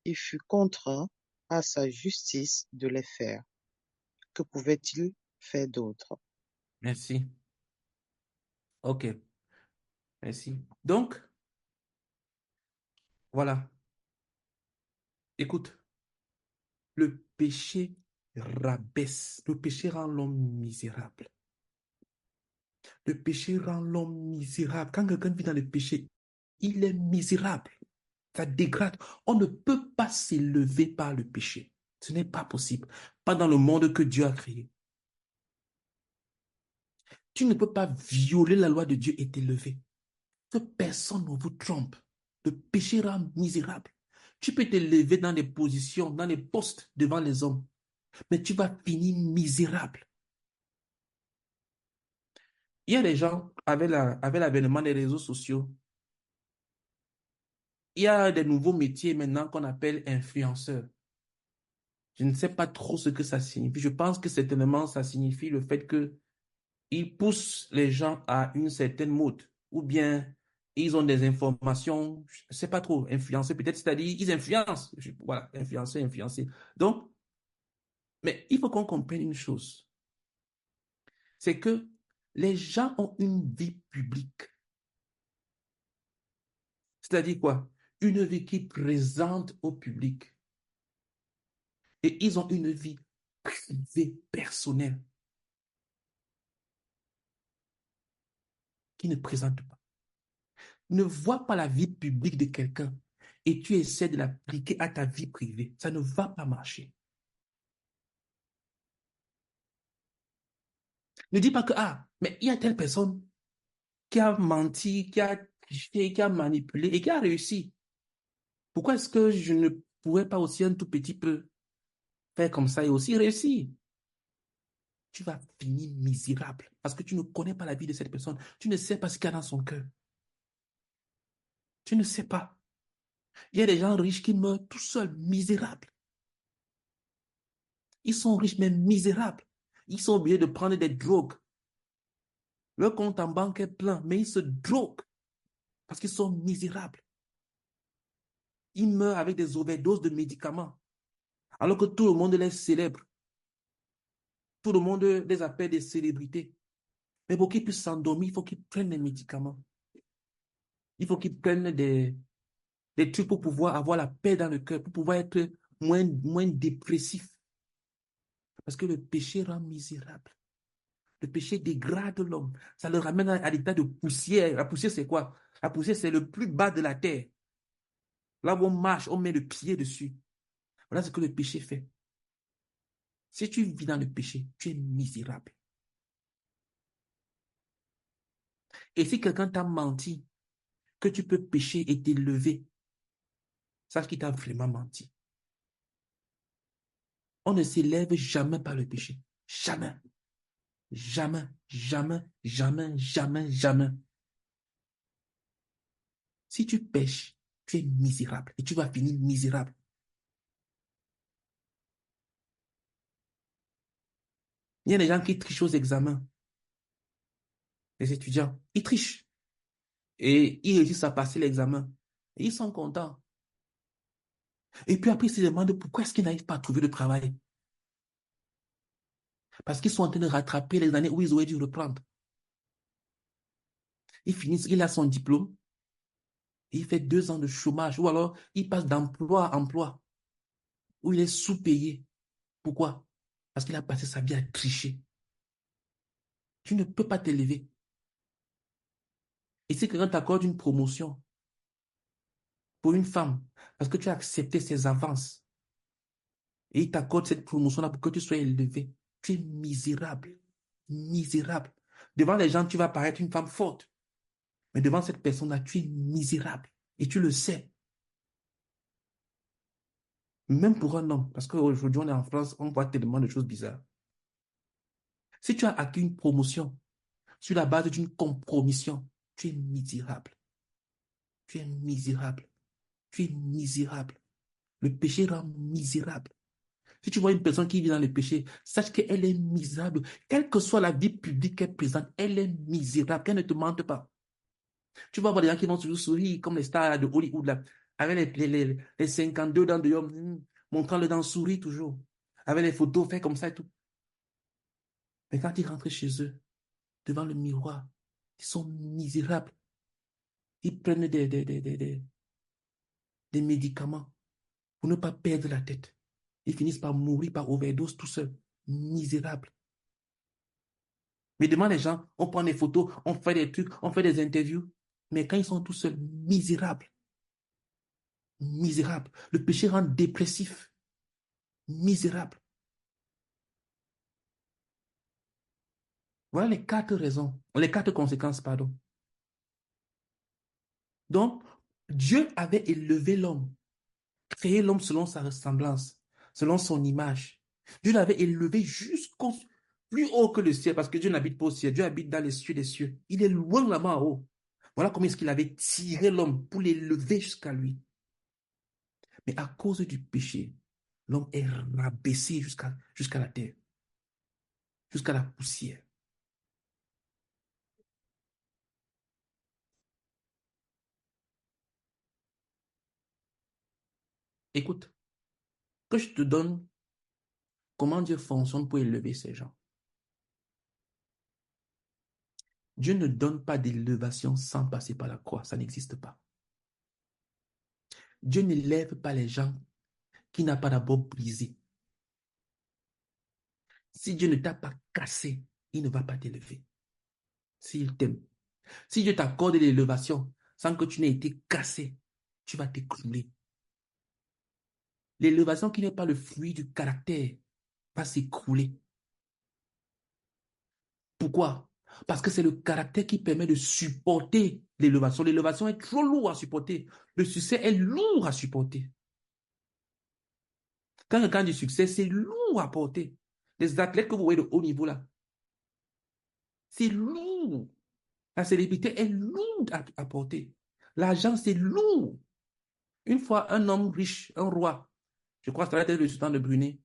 il fut contraint à sa justice de les faire. Que pouvait-il faire d'autre? Merci. OK. Merci. Donc, voilà. Écoute, le péché rabaisse. Le péché rend l'homme misérable. Le péché rend l'homme misérable. Quand quelqu'un vit dans le péché, il est misérable. Ça dégrade. On ne peut pas s'élever par le péché. Ce n'est pas possible. Pas dans le monde que Dieu a créé. Tu ne peux pas violer la loi de Dieu et t'élever. Que personne ne vous trompe. Le péché rend misérable. Tu peux t'élever dans des positions, dans des postes devant les hommes, mais tu vas finir misérable. Il y a des gens, avec l'avènement des réseaux sociaux, il y a des nouveaux métiers maintenant qu'on appelle influenceurs. Je ne sais pas trop ce que ça signifie. Je pense que certainement ça signifie le fait que ils poussent les gens à une certaine mode ou bien ils ont des informations, je ne sais pas trop, influencer peut-être, c'est-à-dire ils influencent. Voilà, influencer, influencer. Donc, mais il faut qu'on comprenne une chose. c'est que les gens ont une vie publique. C'est-à-dire quoi? Une vie qui présente au public. Et ils ont une vie privée, personnelle, qui ne présente pas. Ne vois pas la vie publique de quelqu'un et tu essaies de l'appliquer à ta vie privée. Ça ne va pas marcher. Ne dis pas que, ah, mais il y a telle personne qui a menti, qui a triché, qui a manipulé et qui a réussi. Pourquoi est-ce que je ne pourrais pas aussi un tout petit peu faire comme ça et aussi réussir? Tu vas finir misérable parce que tu ne connais pas la vie de cette personne. Tu ne sais pas ce qu'il y a dans son cœur. Tu ne sais pas. Il y a des gens riches qui meurent tout seuls, misérables. Ils sont riches mais misérables. Ils sont obligés de prendre des drogues. Leur compte en banque est plein, mais ils se droguent parce qu'ils sont misérables. Ils meurent avec des overdoses de médicaments, alors que tout le monde les célèbre. Tout le monde les appelle des célébrités. Mais pour qu'ils puissent s'endormir, il faut qu'ils prennent des médicaments. Il faut qu'ils prennent des trucs pour pouvoir avoir la paix dans le cœur, pour pouvoir être moins dépressif. Parce que le péché rend misérable. Le péché dégrade l'homme. Ça le ramène à l'état de poussière. La poussière, c'est quoi? La poussière, c'est le plus bas de la terre. Là où on marche, on met le pied dessus. Voilà ce que le péché fait. Si tu vis dans le péché, tu es misérable. Et si quelqu'un t'a menti, que tu peux pécher et t'élever, sache qu'il t'a vraiment menti. On ne s'élève jamais par le péché. Jamais. Jamais, jamais, jamais, jamais, jamais. Si tu pêches, tu es misérable et tu vas finir misérable. Il y a des gens qui trichent aux examens. Les étudiants, ils trichent et ils réussissent à passer l'examen. Et ils sont contents. Et puis après, ils se demandent pourquoi est-ce qu'ils n'arrivent pas à trouver de travail. Parce qu'ils sont en train de rattraper les années où ils auraient dû reprendre. Ils finissent, il a son diplôme, et il fait 2 ans de chômage, ou alors il passe d'emploi à emploi, où il est sous-payé. Pourquoi? Parce qu'il a passé sa vie à tricher. Tu ne peux pas t'élever. Et si quelqu'un t'accorde une promotion pour une femme, parce que tu as accepté ses avances, et il t'accorde cette promotion-là pour que tu sois élevé, tu es misérable. Misérable. Devant les gens, tu vas paraître une femme forte. Mais devant cette personne-là, tu es misérable. Et tu le sais. Même pour un homme, parce qu'aujourd'hui, on est en France, on voit tellement de choses bizarres. Si tu as acquis une promotion sur la base d'une compromission, tu es misérable. Tu es misérable. Tu es misérable. Le péché rend misérable. Si tu vois une personne qui vit dans le péché, sache qu'elle est misérable. Quelle que soit la vie publique qu'elle présente, elle est misérable, qu'elle ne te mente pas. Tu vas voir des gens qui vont toujours sourire comme les stars de Hollywood, là, avec les 52 dents de l'homme, montrant le dents sourire toujours, avec les photos faites comme ça et tout. Mais quand ils rentrent chez eux, devant le miroir, ils sont misérables. Ils prennent des médicaments pour ne pas perdre la tête. Ils finissent par mourir par overdose tout seuls. Misérables. Mais devant les gens, on prend des photos, on fait des trucs, on fait des interviews. Mais quand ils sont tout seuls, misérables. Misérables. Le péché rend dépressif. Misérable. Voilà les 4 raisons, les 4 conséquences, pardon. Donc, Dieu avait élevé l'homme, créé l'homme selon sa ressemblance, selon son image. Dieu l'avait élevé jusqu'au plus haut que le ciel, parce que Dieu n'habite pas au ciel, Dieu habite dans les cieux des cieux. Il est loin là-bas en haut. Voilà comment est-ce qu'il avait tiré l'homme pour l'élever jusqu'à lui. Mais à cause du péché, l'homme est rabaissé jusqu'à la terre, jusqu'à la poussière. Écoute, que je te donne comment Dieu fonctionne pour élever ces gens. Dieu ne donne pas d'élévation sans passer par la croix. Ça n'existe pas. Dieu n'élève pas les gens qui n'ont pas d'abord brisé. Si Dieu ne t'a pas cassé, il ne va pas t'élever. S'il t'aime. Si Dieu t'accorde l'élévation sans que tu n'aies été cassé, tu vas t'écrouler. L'élévation qui n'est pas le fruit du caractère va s'écrouler. Pourquoi? Parce que c'est le caractère qui permet de supporter l'élévation. L'élévation est trop lourde à supporter. Le succès est lourd à supporter. Quand on gagne du succès, c'est lourd à porter. Les athlètes que vous voyez de haut niveau là, c'est lourd. La célébrité est lourde à porter. L'argent, c'est lourd. Une fois, un homme riche, un roi, je crois que c'était le sultan de Brunei,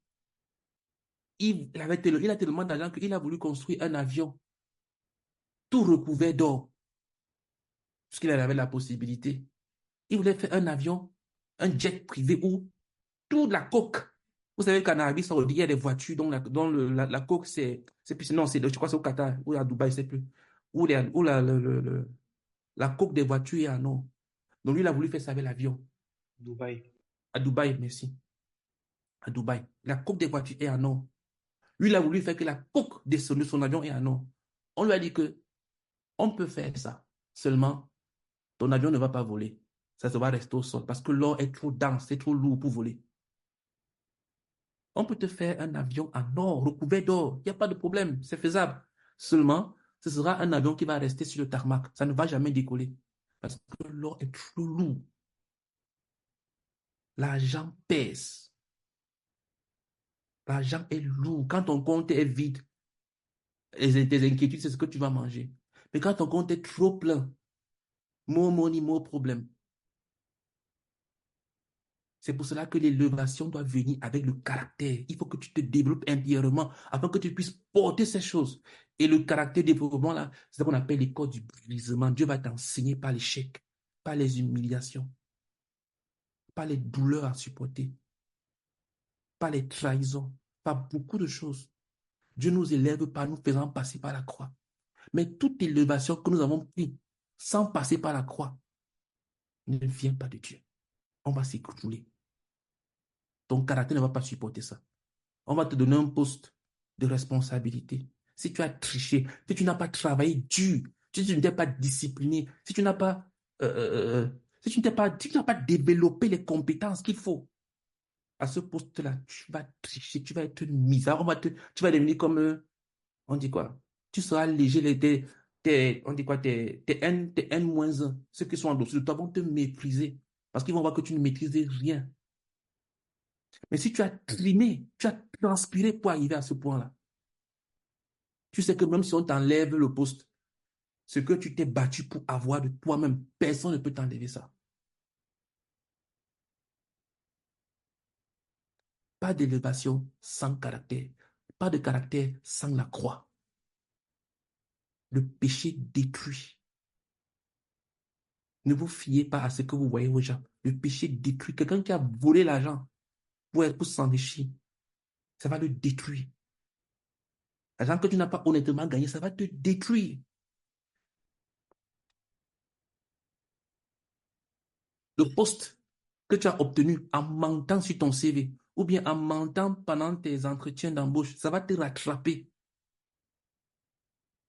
il a tellement d'argent qu'il a voulu construire un avion tout recouvert d'or, puisqu'il avait la possibilité. Il voulait faire un avion, un jet privé où toute la coque. Vous savez qu'en Arabie Saoudite, il y a des voitures dont la coque, c'est plus, non, je crois que c'est au Qatar ou à Dubaï, c'est plus. Où la coque des voitures est en or. Donc lui, il a voulu faire ça avec l'avion. Dubaï. À Dubaï, merci. À Dubaï. La coque des voitures est en or. Lui, il a voulu faire que la coque de son avion est en or. On lui a dit que on peut faire ça. Seulement, ton avion ne va pas voler. Ça va rester au sol parce que l'or est trop dense, c'est trop lourd pour voler. On peut te faire un avion en or, recouvert d'or. Il n'y a pas de problème, c'est faisable. Seulement, ce sera un avion qui va rester sur le tarmac. Ça ne va jamais décoller parce que l'or est trop lourd. L'argent pèse. L'argent est lourd. Quand ton compte est vide, tes inquiétudes, c'est ce que tu vas manger. Mais quand ton compte est trop plein, more money, more problème. C'est pour cela que l'élévation doit venir avec le caractère. Il faut que tu te développes intérieurement afin que tu puisses porter ces choses. Et le caractère développement, là, c'est ce qu'on appelle l'école du brisement. Dieu va t'enseigner par l'échec, par les humiliations, par les douleurs à supporter, par les trahisons, par beaucoup de choses. Dieu nous élève par nous faisant passer par la croix. Mais toute élévation que nous avons prise sans passer par la croix ne vient pas de Dieu. On va s'écrouler. Ton caractère ne va pas supporter ça. On va te donner un poste de responsabilité. Si tu as triché, si tu n'as pas travaillé dur, si tu ne t'es pas discipliné, si tu n'as pas, si tu n'as pas développé les compétences qu'il faut, à ce poste-là, tu vas tricher, tu vas être misérable, tu vas devenir comme, on dit quoi? Tu seras léger, on dit quoi, tes N-1, ceux qui sont en dessous de toi vont te mépriser parce qu'ils vont voir que tu ne maîtrises rien. Mais si tu as trimé, tu as transpiré pour arriver à ce point-là, tu sais que même si on t'enlève le poste, ce que tu t'es battu pour avoir de toi-même, personne ne peut t'enlever ça. Pas d'élévation sans caractère. Pas de caractère sans la croix. Le péché détruit. Ne vous fiez pas à ce que vous voyez aux gens. Le péché détruit. Quelqu'un qui a volé l'argent pour s'enrichir, ça va le détruire. L'argent que tu n'as pas honnêtement gagné, ça va te détruire. Le poste que tu as obtenu en mentant sur ton CV ou bien en mentant pendant tes entretiens d'embauche, ça va te rattraper.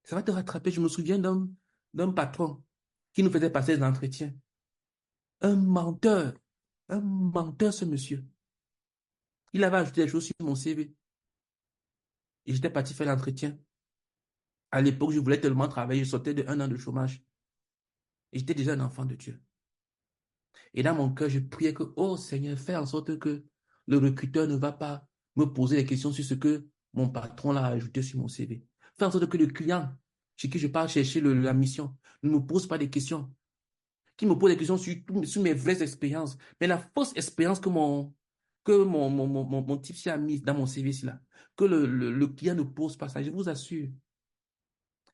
Ça va te rattraper. Je me souviens d'un patron qui nous faisait passer des entretiens. Un menteur ce monsieur. Il avait ajouté des choses sur mon CV. Et j'étais parti faire l'entretien. À l'époque, je voulais tellement travailler, je sortais de 1 an de chômage. Et j'étais déjà un enfant de Dieu. Et dans mon cœur, je priais que, oh Seigneur, fais en sorte que le recruteur ne va pas me poser des questions sur ce que mon patron a ajouté sur mon CV. Fais en sorte que le client chez qui je pars chercher la mission ne me pose pas des questions. Qu'il me pose des questions sur mes vraies expériences. Mais la fausse expérience que mon type a mise dans mon CV, là, que le client ne pose pas ça, je vous assure.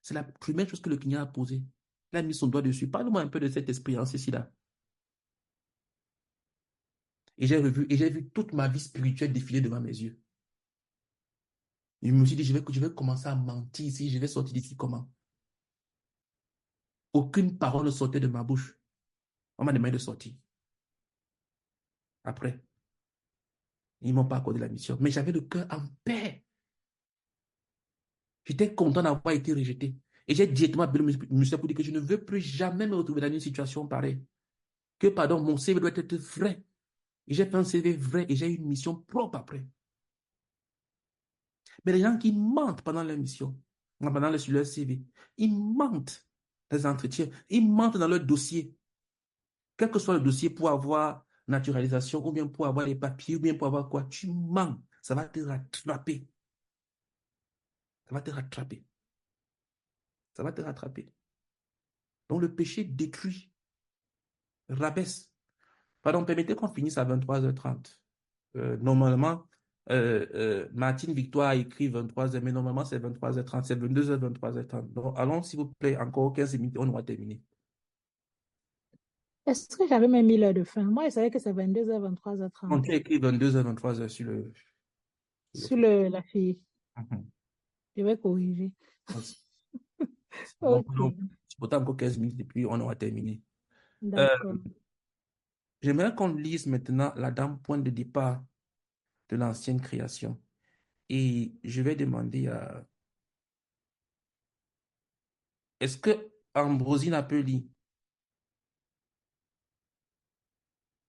C'est la première chose que le client a posée. Il a mis son doigt dessus. Parle-moi un peu de cette expérience ici-là. Et j'ai vu toute ma vie spirituelle défiler devant mes yeux. Je me suis dit, je vais commencer à mentir ici, je vais sortir d'ici comment? Aucune parole ne sortait de ma bouche. On m'a demandé de sortir. Après, ils ne m'ont pas accordé la mission. Mais j'avais le cœur en paix. J'étais content d'avoir été rejeté. Et j'ai directement appelé le ministère pour dire que je ne veux plus jamais me retrouver dans une situation pareille. Que, pardon, mon CV doit être vrai. Et j'ai fait un CV vrai et j'ai eu une mission propre après. Mais les gens qui mentent pendant leur mission, sur leur CV, ils mentent dans les entretiens, ils mentent dans leur dossier. Quel que soit le dossier pour avoir naturalisation, ou bien pour avoir les papiers, ou bien pour avoir quoi, tu mens. Ça va te rattraper. Ça va te rattraper. Ça va te rattraper. Donc le péché détruit, rabaisse. Pardon, permettez qu'on finisse à 23h30. Normalement, Martine Victoire a écrit 23h, mais normalement c'est 23h30, c'est 22h, 23h30. Donc allons, s'il vous plaît, encore 15 minutes, on aura terminé. Est-ce que j'avais même mis l'heure de fin? Moi, je savais que c'est 22h, On 23h30 a écrit 22h, 23h sur le sur fil. la fille. Mhm. Je vais corriger. Merci. Donc, Ok, c'est pourtant encore 15 minutes et puis on aura terminé. Euh, d'accord. J'aimerais qu'on lise maintenant la dame point de départ de l'ancienne création. Et je vais demander à... Est-ce que Ambrosine a pu lire?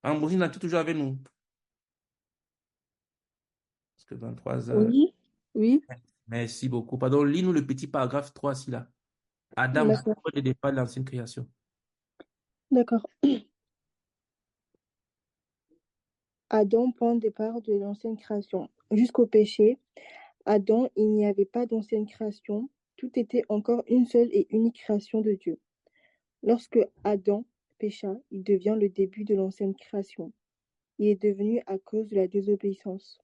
Ambrosine, es-tu toujours avec nous? Parce que 23h. Oui, oui, Merci beaucoup. Pardon, lis-nous le petit paragraphe 3 ci là. Adam, d'accord, point de départ de l'ancienne création. d'accord. Adam, point de départ de l'ancienne création. Jusqu'au péché, Adam, il n'y avait pas d'ancienne création, tout était encore une seule et unique création de Dieu. Lorsque Adam pécha, il devient le début de l'ancienne création. Il est devenu à cause de la désobéissance.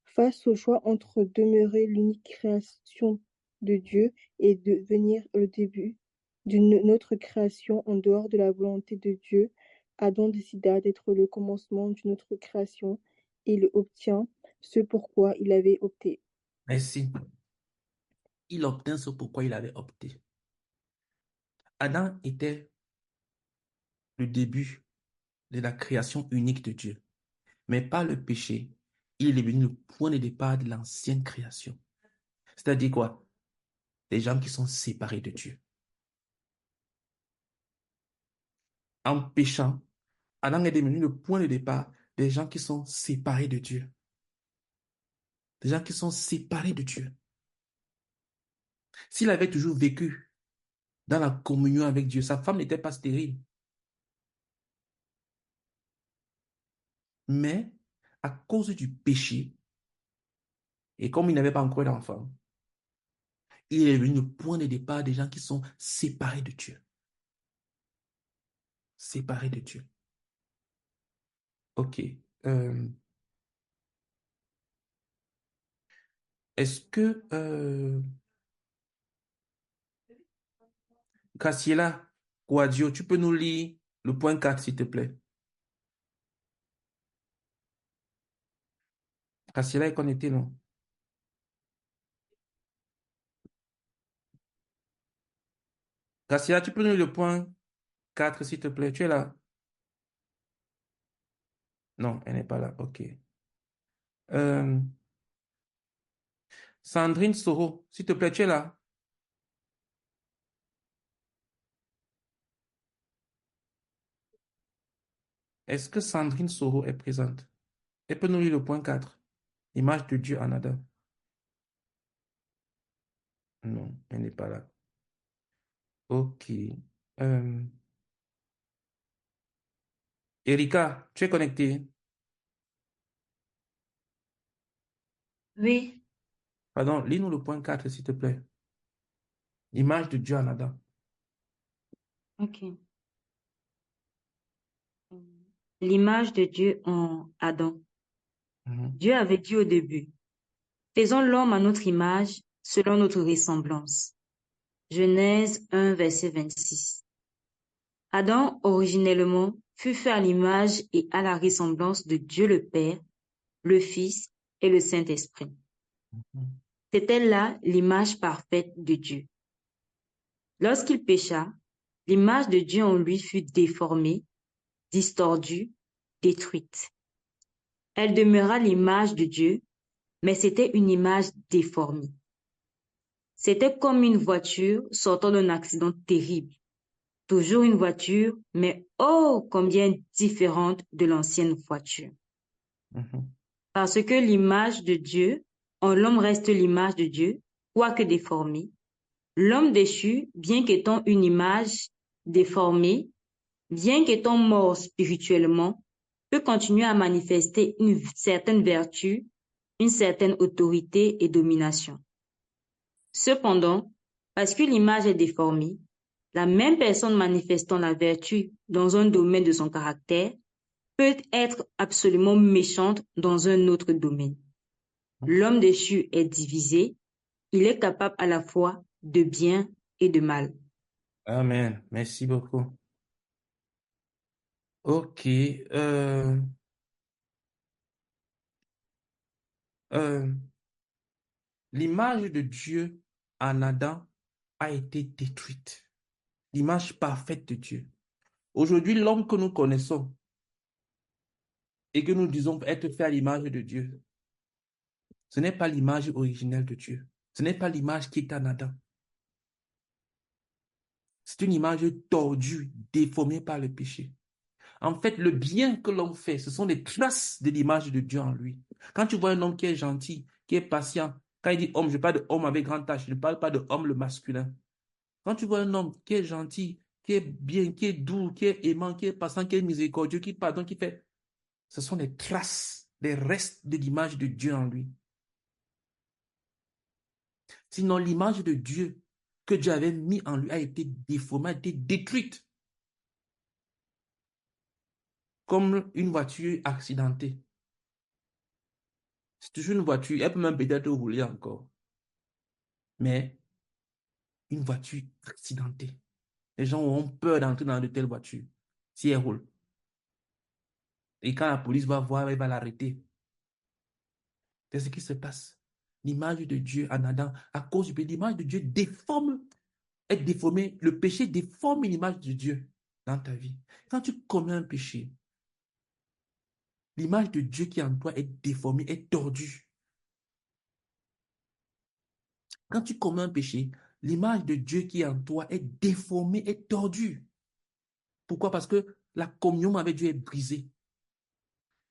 Face au choix entre demeurer l'unique création de Dieu et devenir le début d'une autre création en dehors de la volonté de Dieu, Adam décida d'être le commencement d'une autre création et il obtient ce pourquoi il avait opté. Merci. Il obtint ce pourquoi il avait opté. Adam était le début de la création unique de Dieu. Mais par le péché, il est devenu le point de départ de l'ancienne création. C'est-à-dire quoi? Des gens qui sont séparés de Dieu. En péchant, Adam est devenu le point de départ des gens qui sont séparés de Dieu. Des gens qui sont séparés de Dieu. S'il avait toujours vécu dans la communion avec Dieu, sa femme n'était pas stérile. Mais à cause du péché, et comme il n'avait pas encore d'enfant, il est devenu le point de départ des gens qui sont séparés de Dieu. Séparés de Dieu. OK. Est-ce que Graciela Guadio, tu peux nous lire le point 4, s'il te plaît? Graciela est connectée, non? Graciela, tu peux nous lire le point 4, s'il te plaît? Tu es là? Non, elle n'est pas là. OK. Euh, Sandrine Soro, s'il te plaît, tu es là? Est-ce que Sandrine Soro est présente? Elle peut nous lire le point 4. Image de Dieu en Adam. Non, elle n'est pas là. OK. Euh, Erika, tu es connectée? Oui, Pardon, lis-nous le point 4, s'il te plaît. Image de Dieu en Adam. ok. L'image de Dieu en Adam. Mhm. Dieu avait dit au début, faisons l'homme à notre image, selon notre ressemblance. Genèse 1, verset 26. Adam, originellement, fut fait à l'image et à la ressemblance de Dieu le Père, le Fils et le Saint-Esprit. Mhm. C'était là l'image parfaite de Dieu. Lorsqu'il pécha, l'image de Dieu en lui fut déformée, distordue, détruite. Elle demeura l'image de Dieu, mais c'était une image déformée. C'était comme une voiture sortant d'un accident terrible. Toujours une voiture, mais oh, combien différente de l'ancienne voiture. Mhm. Parce que l'image de Dieu, en l'homme reste l'image de Dieu, quoique déformée. L'homme déchu, bien qu'étant une image déformée, bien qu'étant mort spirituellement, peut continuer à manifester une certaine vertu, une certaine autorité et domination. Cependant, parce que l'image est déformée, la même personne manifestant la vertu dans un domaine de son caractère peut être absolument méchante dans un autre domaine. L'homme déchu est divisé, il est capable à la fois de bien et de mal. Amen. Merci beaucoup. Ok. L'image de Dieu en Adam a été détruite. L'image parfaite de Dieu. Aujourd'hui, l'homme que nous connaissons et que nous disons être fait à l'image de Dieu, ce n'est pas l'image originelle de Dieu. Ce n'est pas l'image qui est en Adam. C'est une image tordue, déformée par le péché. En fait, le bien que l'homme fait, ce sont les traces de l'image de Dieu en lui. Quand tu vois un homme qui est gentil, qui est patient, quand il dit homme, je parle de homme avec grand H, je ne parle pas de homme le masculin. Quand tu vois un homme qui est gentil, qui est bien, qui est doux, qui est aimant, qui est patient, qui est miséricordieux, qui pardonne, qui fait, ce sont les traces, les restes de l'image de Dieu en lui. Sinon, l'image de Dieu que Dieu avait mis en lui a été déformée, a été détruite. Comme une voiture accidentée. C'est toujours une voiture, elle peut même peut-être rouler encore. Mais une voiture accidentée. Les gens auront peur d'entrer dans de telles voitures si elle roule. Et quand la police va voir, elle va l'arrêter. C'est ce qui se passe. L'image de Dieu en Adam, à cause du péché, l'image de Dieu est déformée. Le péché déforme l'image de Dieu dans ta vie. Quand tu commets un péché, l'image de Dieu qui est en toi est déformée, est tordue. Quand tu commets un péché, l'image de Dieu qui est en toi est déformée, est tordue. Pourquoi? Parce que la communion avec Dieu est brisée.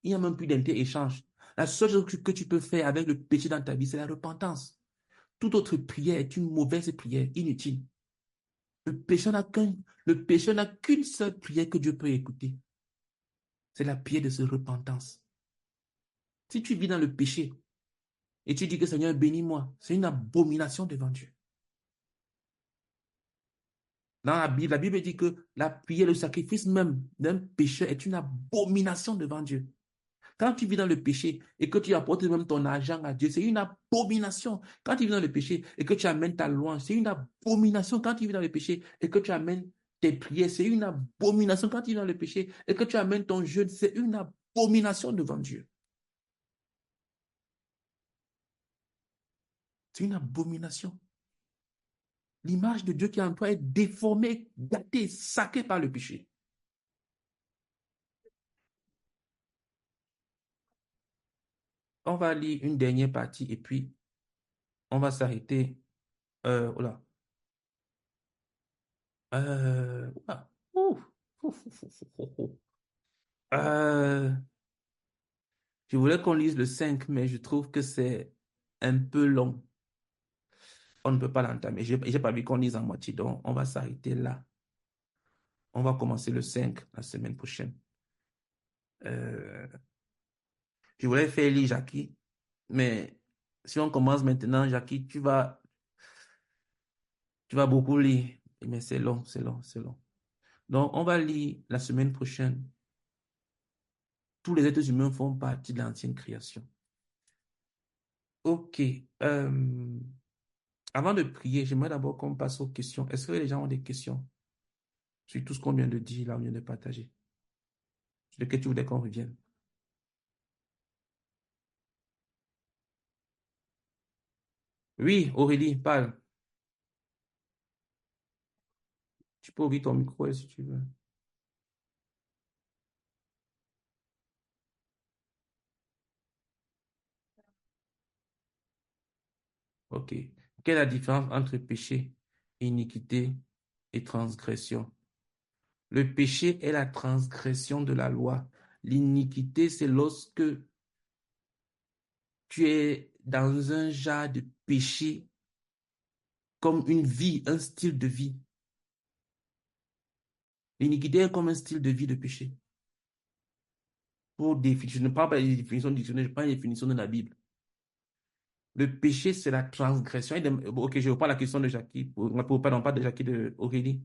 Il n'y a même plus d'inter-échange. La seule chose que tu peux faire avec le péché dans ta vie, c'est la repentance. Toute autre prière est une mauvaise prière, inutile. Le péché n'a qu'une seule prière que Dieu peut écouter. C'est la prière de sa repentance. Si tu vis dans le péché et tu dis que Seigneur, bénis-moi, c'est une abomination devant Dieu. Dans la Bible dit que la prière, le sacrifice même d'un pécheur est une abomination devant Dieu. Quand tu vis dans le péché et que tu apportes même ton argent à Dieu, c'est une abomination. Quand tu vis dans le péché et que tu amènes ta louange, c'est une abomination. Quand tu vis dans le péché et que tu amènes tes prières, c'est une abomination. Quand tu vis dans le péché et que tu amènes ton jeûne, c'est une abomination devant Dieu. C'est une abomination. L'image de Dieu qui est en toi est déformée, gâtée, sacrée par le péché. On va lire une dernière partie et puis on va s'arrêter. Voilà. Oula. Ouh. Ouf, ouf, ouf, ouf, ouf. Euh, je voulais qu'on lise le 5, mais je trouve que c'est un peu long. On ne peut pas l'entamer. J'ai pas vu qu'on lise en moitié, donc on va s'arrêter là. On va commencer le 5 la semaine prochaine. Euh, je voulais faire lire Jackie, mais si on commence maintenant, Jackie, tu vas beaucoup lire. Mais c'est long, c'est long, c'est long. Donc, on va lire la semaine prochaine. Tous les êtres humains font partie de l'ancienne création. Ok. Avant de prier, j'aimerais d'abord qu'on passe aux questions. Est-ce que les gens ont des questions sur tout ce qu'on vient de dire, là, on vient de partager? Sur lequel tu voudrais qu'on revienne? Oui, Aurélie, parle. Tu peux ouvrir ton micro si tu veux. OK. Quelle est la différence entre péché, iniquité et transgression? Le péché est la transgression de la loi. L'iniquité, c'est lorsque tu es dans un genre de péché comme une vie, un style de vie. L'iniquité est comme un style de vie de péché. Je ne parle pas des définitions dictionnaires, je parle des définitions de la Bible. Le péché, c'est la transgression. Ok, je reprends la question de Jackie, pardon, pas de Jackie, de Aurélie.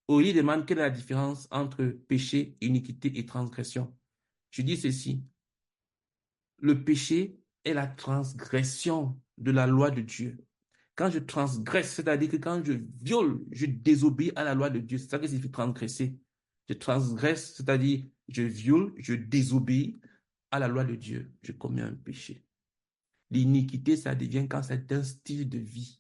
Aurélie demande quelle est la différence entre péché, iniquité et transgression. Je dis ceci. Le péché est la transgression de la loi de Dieu. Quand je transgresse, c'est-à-dire que quand je viole, je désobéis à la loi de Dieu. C'est ça que signifie transgresser. Je transgresse, c'est-à-dire je viole, je désobéis à la loi de Dieu. Je commets un péché. L'iniquité, ça devient quand c'est un style de vie.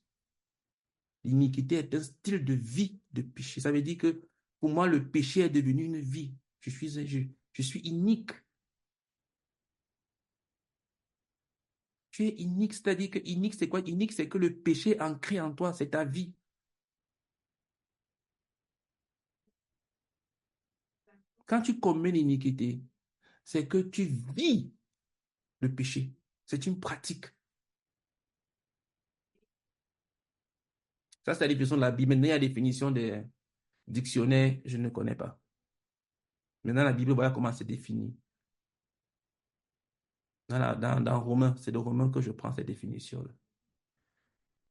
L'iniquité est un style de vie de péché. Ça veut dire que pour moi, le péché est devenu une vie. Je suis inique. Tu es inique, c'est-à-dire que inique, c'est quoi? Inique, c'est que le péché est ancré en toi, c'est ta vie. Quand tu commets l'iniquité, c'est que tu vis le péché. C'est une pratique. Ça, c'est la définition de la Bible. Maintenant, il y a la définition des dictionnaires, je ne connais pas. Maintenant, la Bible, voilà comment c'est défini. Dans Romains, c'est de Romains que je prends cette définition-là.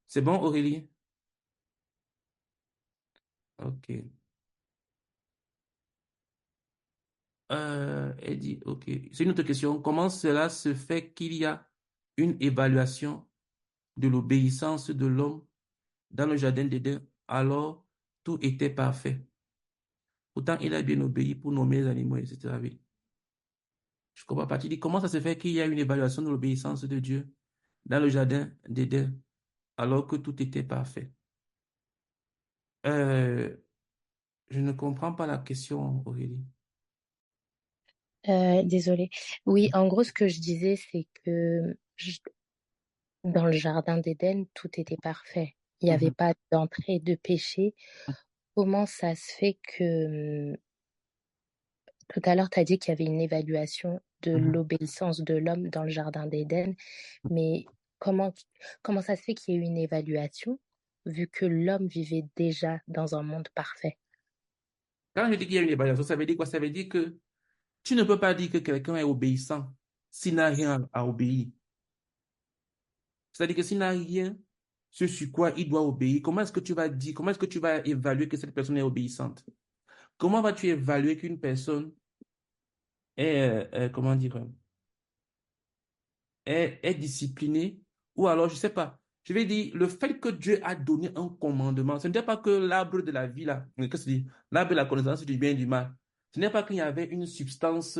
C'est bon, Aurélie? OK. Elle dit, OK. C'est une autre question. Comment cela se fait qu'il y a une évaluation de l'obéissance de l'homme dans le jardin d'Éden, alors tout était parfait? Pourtant, il a bien obéi pour nommer les animaux, etc. Oui. Je comprends pas. Tu dis, comment ça se fait qu'il y a une évaluation de l'obéissance de Dieu dans le jardin d'Éden, alors que tout était parfait? Euh, je ne comprends pas la question, Aurélie. Désolée. Oui, en gros, ce que je disais, c'est que dans le jardin d'Éden, tout était parfait. Il n'y avait Mhm. pas d'entrée de péché. Comment ça se fait que tout à l'heure, tu as dit qu'il y avait une évaluation de Mhm. l'obéissance de l'homme dans le jardin d'Éden, mais comment, comment ça se fait qu'il y ait eu une évaluation vu que l'homme vivait déjà dans un monde parfait? Quand je dis qu'il y a une évaluation, ça veut dire quoi? Ça veut dire que tu ne peux pas dire que quelqu'un est obéissant s'il n'a rien à obéir. C'est-à-dire que s'il n'a rien, ce sur quoi il doit obéir, comment est-ce que tu vas dire, comment est-ce que tu vas évaluer que cette personne est obéissante? Comment vas-tu évaluer qu'une personne est, comment dire, est disciplinée? Ou alors, je ne sais pas, je vais dire, le fait que Dieu a donné un commandement, ce n'était pas que l'arbre de la vie, là, qu'est-ce que c'est dit? L'arbre de la connaissance du bien et du mal. Ce n'est pas qu'il y avait une substance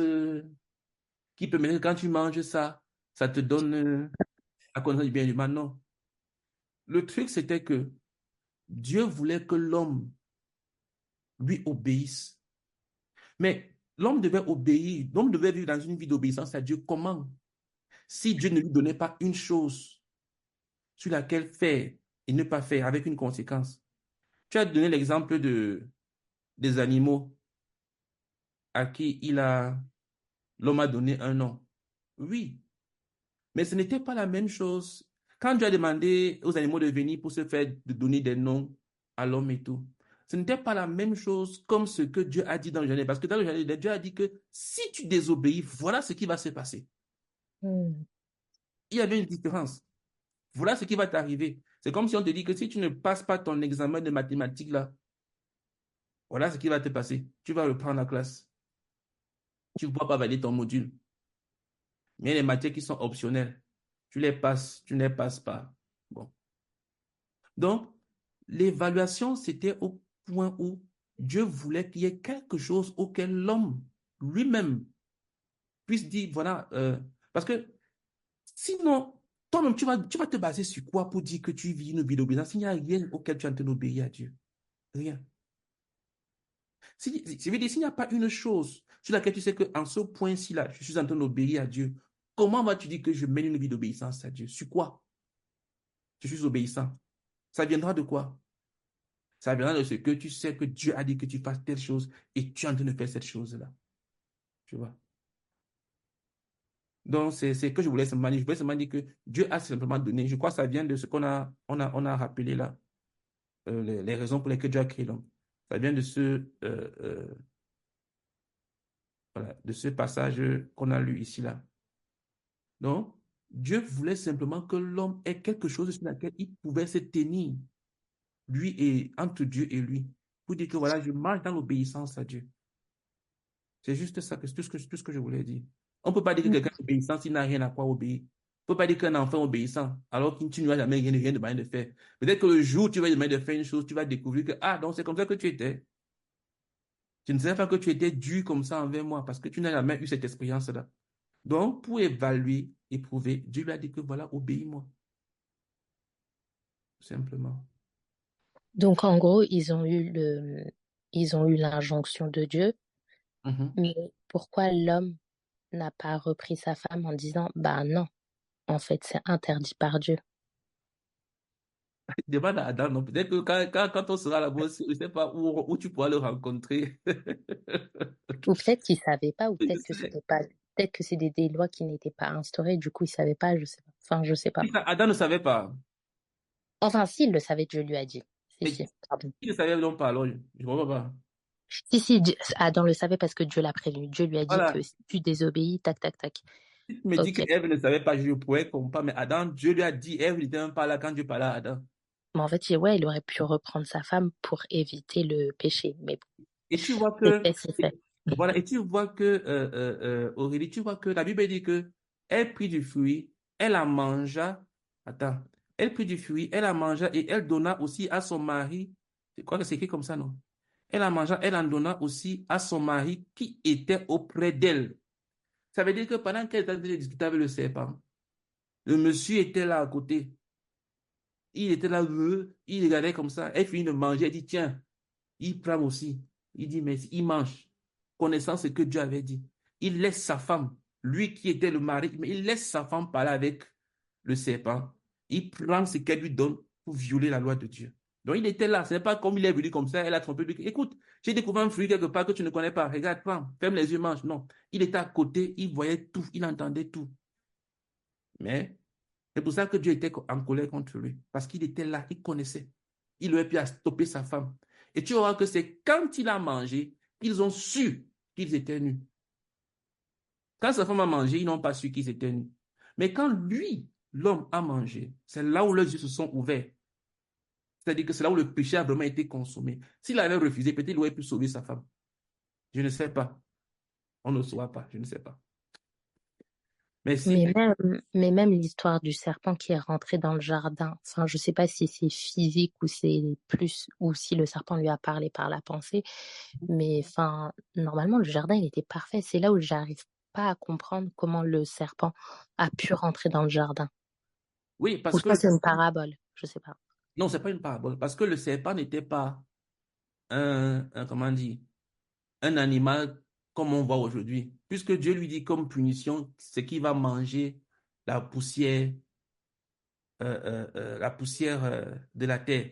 qui permet que quand tu manges ça, ça te donne la connaissance du bien et du mal. Non. Le truc, c'était que Dieu voulait que l'homme lui obéisse. Mais l'homme devait obéir, l'homme devait vivre dans une vie d'obéissance à Dieu. Comment? Si Dieu ne lui donnait pas une chose sur laquelle faire et ne pas faire avec une conséquence. Tu as donné l'exemple des animaux à qui l'homme a donné un nom. Oui, mais ce n'était pas la même chose. Quand Dieu a demandé aux animaux de venir pour se faire de donner des noms à l'homme et tout, ce n'était pas la même chose comme ce que Dieu a dit dans le jardin. Parce que dans le jardin, Dieu a dit que si tu désobéis, voilà ce qui va se passer. Hmm. Il y avait une différence. Voilà ce qui va t'arriver. C'est comme si on te dit que si tu ne passes pas ton examen de mathématiques là, voilà ce qui va te passer. Tu vas reprendre la classe. Tu ne pourras pas valider ton module. Mais les matières qui sont optionnelles, tu les passes, tu ne les passes pas. Bon. Donc, l'évaluation, c'était au point où Dieu voulait qu'il y ait quelque chose auquel l'homme lui-même puisse dire, voilà, parce que sinon, toi-même, tu vas te baser sur quoi pour dire que tu vis une vie d'obéissance? Il n'y a rien auquel tu es en train d'obéir à Dieu. Rien. Je veux dire, s'il n'y a pas une chose sur laquelle tu sais qu'en ce point-ci, là, je suis en train d'obéir à Dieu, comment vas-tu dire que je mène une vie d'obéissance à Dieu? Sur quoi je suis obéissant? Ça viendra de quoi? Ça viendra de ce que tu sais que Dieu a dit que tu fasses telle chose et tu es en train de faire cette chose-là. Tu vois? Donc, c'est que je voulais seulement dire. Je voulais seulement dire que Dieu a simplement donné. Je crois que ça vient de ce qu'on a rappelé là. Les raisons pour lesquelles Dieu a créé l'homme. Ça vient de voilà, de ce passage qu'on a lu ici là. Donc, Dieu voulait simplement que l'homme ait quelque chose sur laquelle il pouvait se tenir, lui et entre Dieu et lui, pour dire que voilà, je marche dans l'obéissance à Dieu. C'est juste ça, c'est tout ce que je voulais dire. On ne peut pas dire que quelqu'un est obéissant s'il n'a rien à quoi obéir. On ne peut pas dire qu'un enfant est obéissant alors que tu ne vas jamais rien demander de faire. Peut-être que le jour où tu vas demander de faire une chose, tu vas découvrir que, ah, donc c'est comme ça que tu étais. Tu ne savais pas que tu étais dur comme ça envers moi parce que tu n'as jamais eu cette expérience-là. Donc, pour évaluer, éprouver, Dieu lui a dit que voilà, obéis-moi. Simplement. Donc, en gros, ils ont eu l'injonction de Dieu, mais pourquoi l'homme n'a pas repris sa femme en disant, bah non, en fait, c'est interdit par Dieu. Demande à Adam, non? Peut-être que quand on sera là-bas, je ne sais pas où tu pourras le rencontrer. Ou peut-être qu'il savait pas, ou Je peut-être que sais. c'était pas, peut-être que c'est des lois qui n'étaient pas instaurées, du coup, il savait pas, je sais pas. Enfin, je sais pas. Adam ne savait pas. Enfin, s'il le savait, Dieu lui a dit. Mais Si, pardon. qui ne savait donc pas alors? Je ne comprends pas. Si, Adam le savait parce que Dieu l'a prévenu. Dieu lui a dit que Voilà. si tu désobéis, tac, tac, tac. Si tu me dis Ok. que Ève ne savait pas, je pourrais comprendre. Mais Adam, Dieu lui a dit, Ève n'était même pas là quand Dieu parlait à Adam. Mais en fait, ouais, il aurait pu reprendre sa femme pour éviter le péché. Mais Et tu vois que, c'est fait. voilà, et tu vois que, Aurélie, tu vois que la Bible dit que elle prit du fruit, elle en mangea. Attends. Elle prit du fruit, elle en mangea et elle donna aussi à son mari. Je crois que c'est écrit comme ça, non? Elle en mangea, elle en donna aussi à son mari qui était auprès d'elle. Ça veut dire que pendant qu'elle était en train de discuter avec le serpent, le monsieur était là à côté. Il était là, il regardait comme ça. Elle finit de manger, elle dit, tiens, il prend aussi. Il dit, mais il mange, connaissant ce que Dieu avait dit. Il laisse sa femme, lui qui était le mari, mais il laisse sa femme parler avec le serpent. Il prend ce qu'elle lui donne pour violer la loi de Dieu. Donc il était là, ce n'est pas comme il est venu comme ça, elle a trompé lui. Écoute, j'ai découvert un fruit quelque part que tu ne connais pas. Regarde, prends, ferme les yeux, mange. Non, il était à côté, il voyait tout, il entendait tout. Mais c'est pour ça que Dieu était en colère contre lui. Parce qu'il était là, il connaissait. Il aurait pu stopper sa femme. Et tu verras que c'est quand il a mangé qu'ils ont su qu'ils étaient nus. Quand sa femme a mangé, ils n'ont pas su qu'ils étaient nus. Mais quand lui, l'homme, a mangé, c'est là où leurs yeux se sont ouverts. C'est-à-dire que c'est là où le péché a vraiment été consommé. S'il avait refusé, peut-être il aurait pu sauver sa femme. Je ne sais pas. On ne saura pas. Je ne sais pas. Merci. Mais même l'histoire du serpent qui est rentré dans le jardin, enfin, je sais pas si c'est physique ou c'est plus, ou si le serpent lui a parlé par la pensée, mais enfin, normalement, le jardin, il était parfait. C'est là où j'arrive pas à comprendre comment le serpent a pu rentrer dans le jardin. Oui, Ou parce que ça, c'est une parabole, je sais pas. non, c'est pas une parabole. Parce que le serpent n'était pas comment dire, un animal comme on voit aujourd'hui. Puisque Dieu lui dit comme punition, c'est qu'il va manger la poussière, de la terre.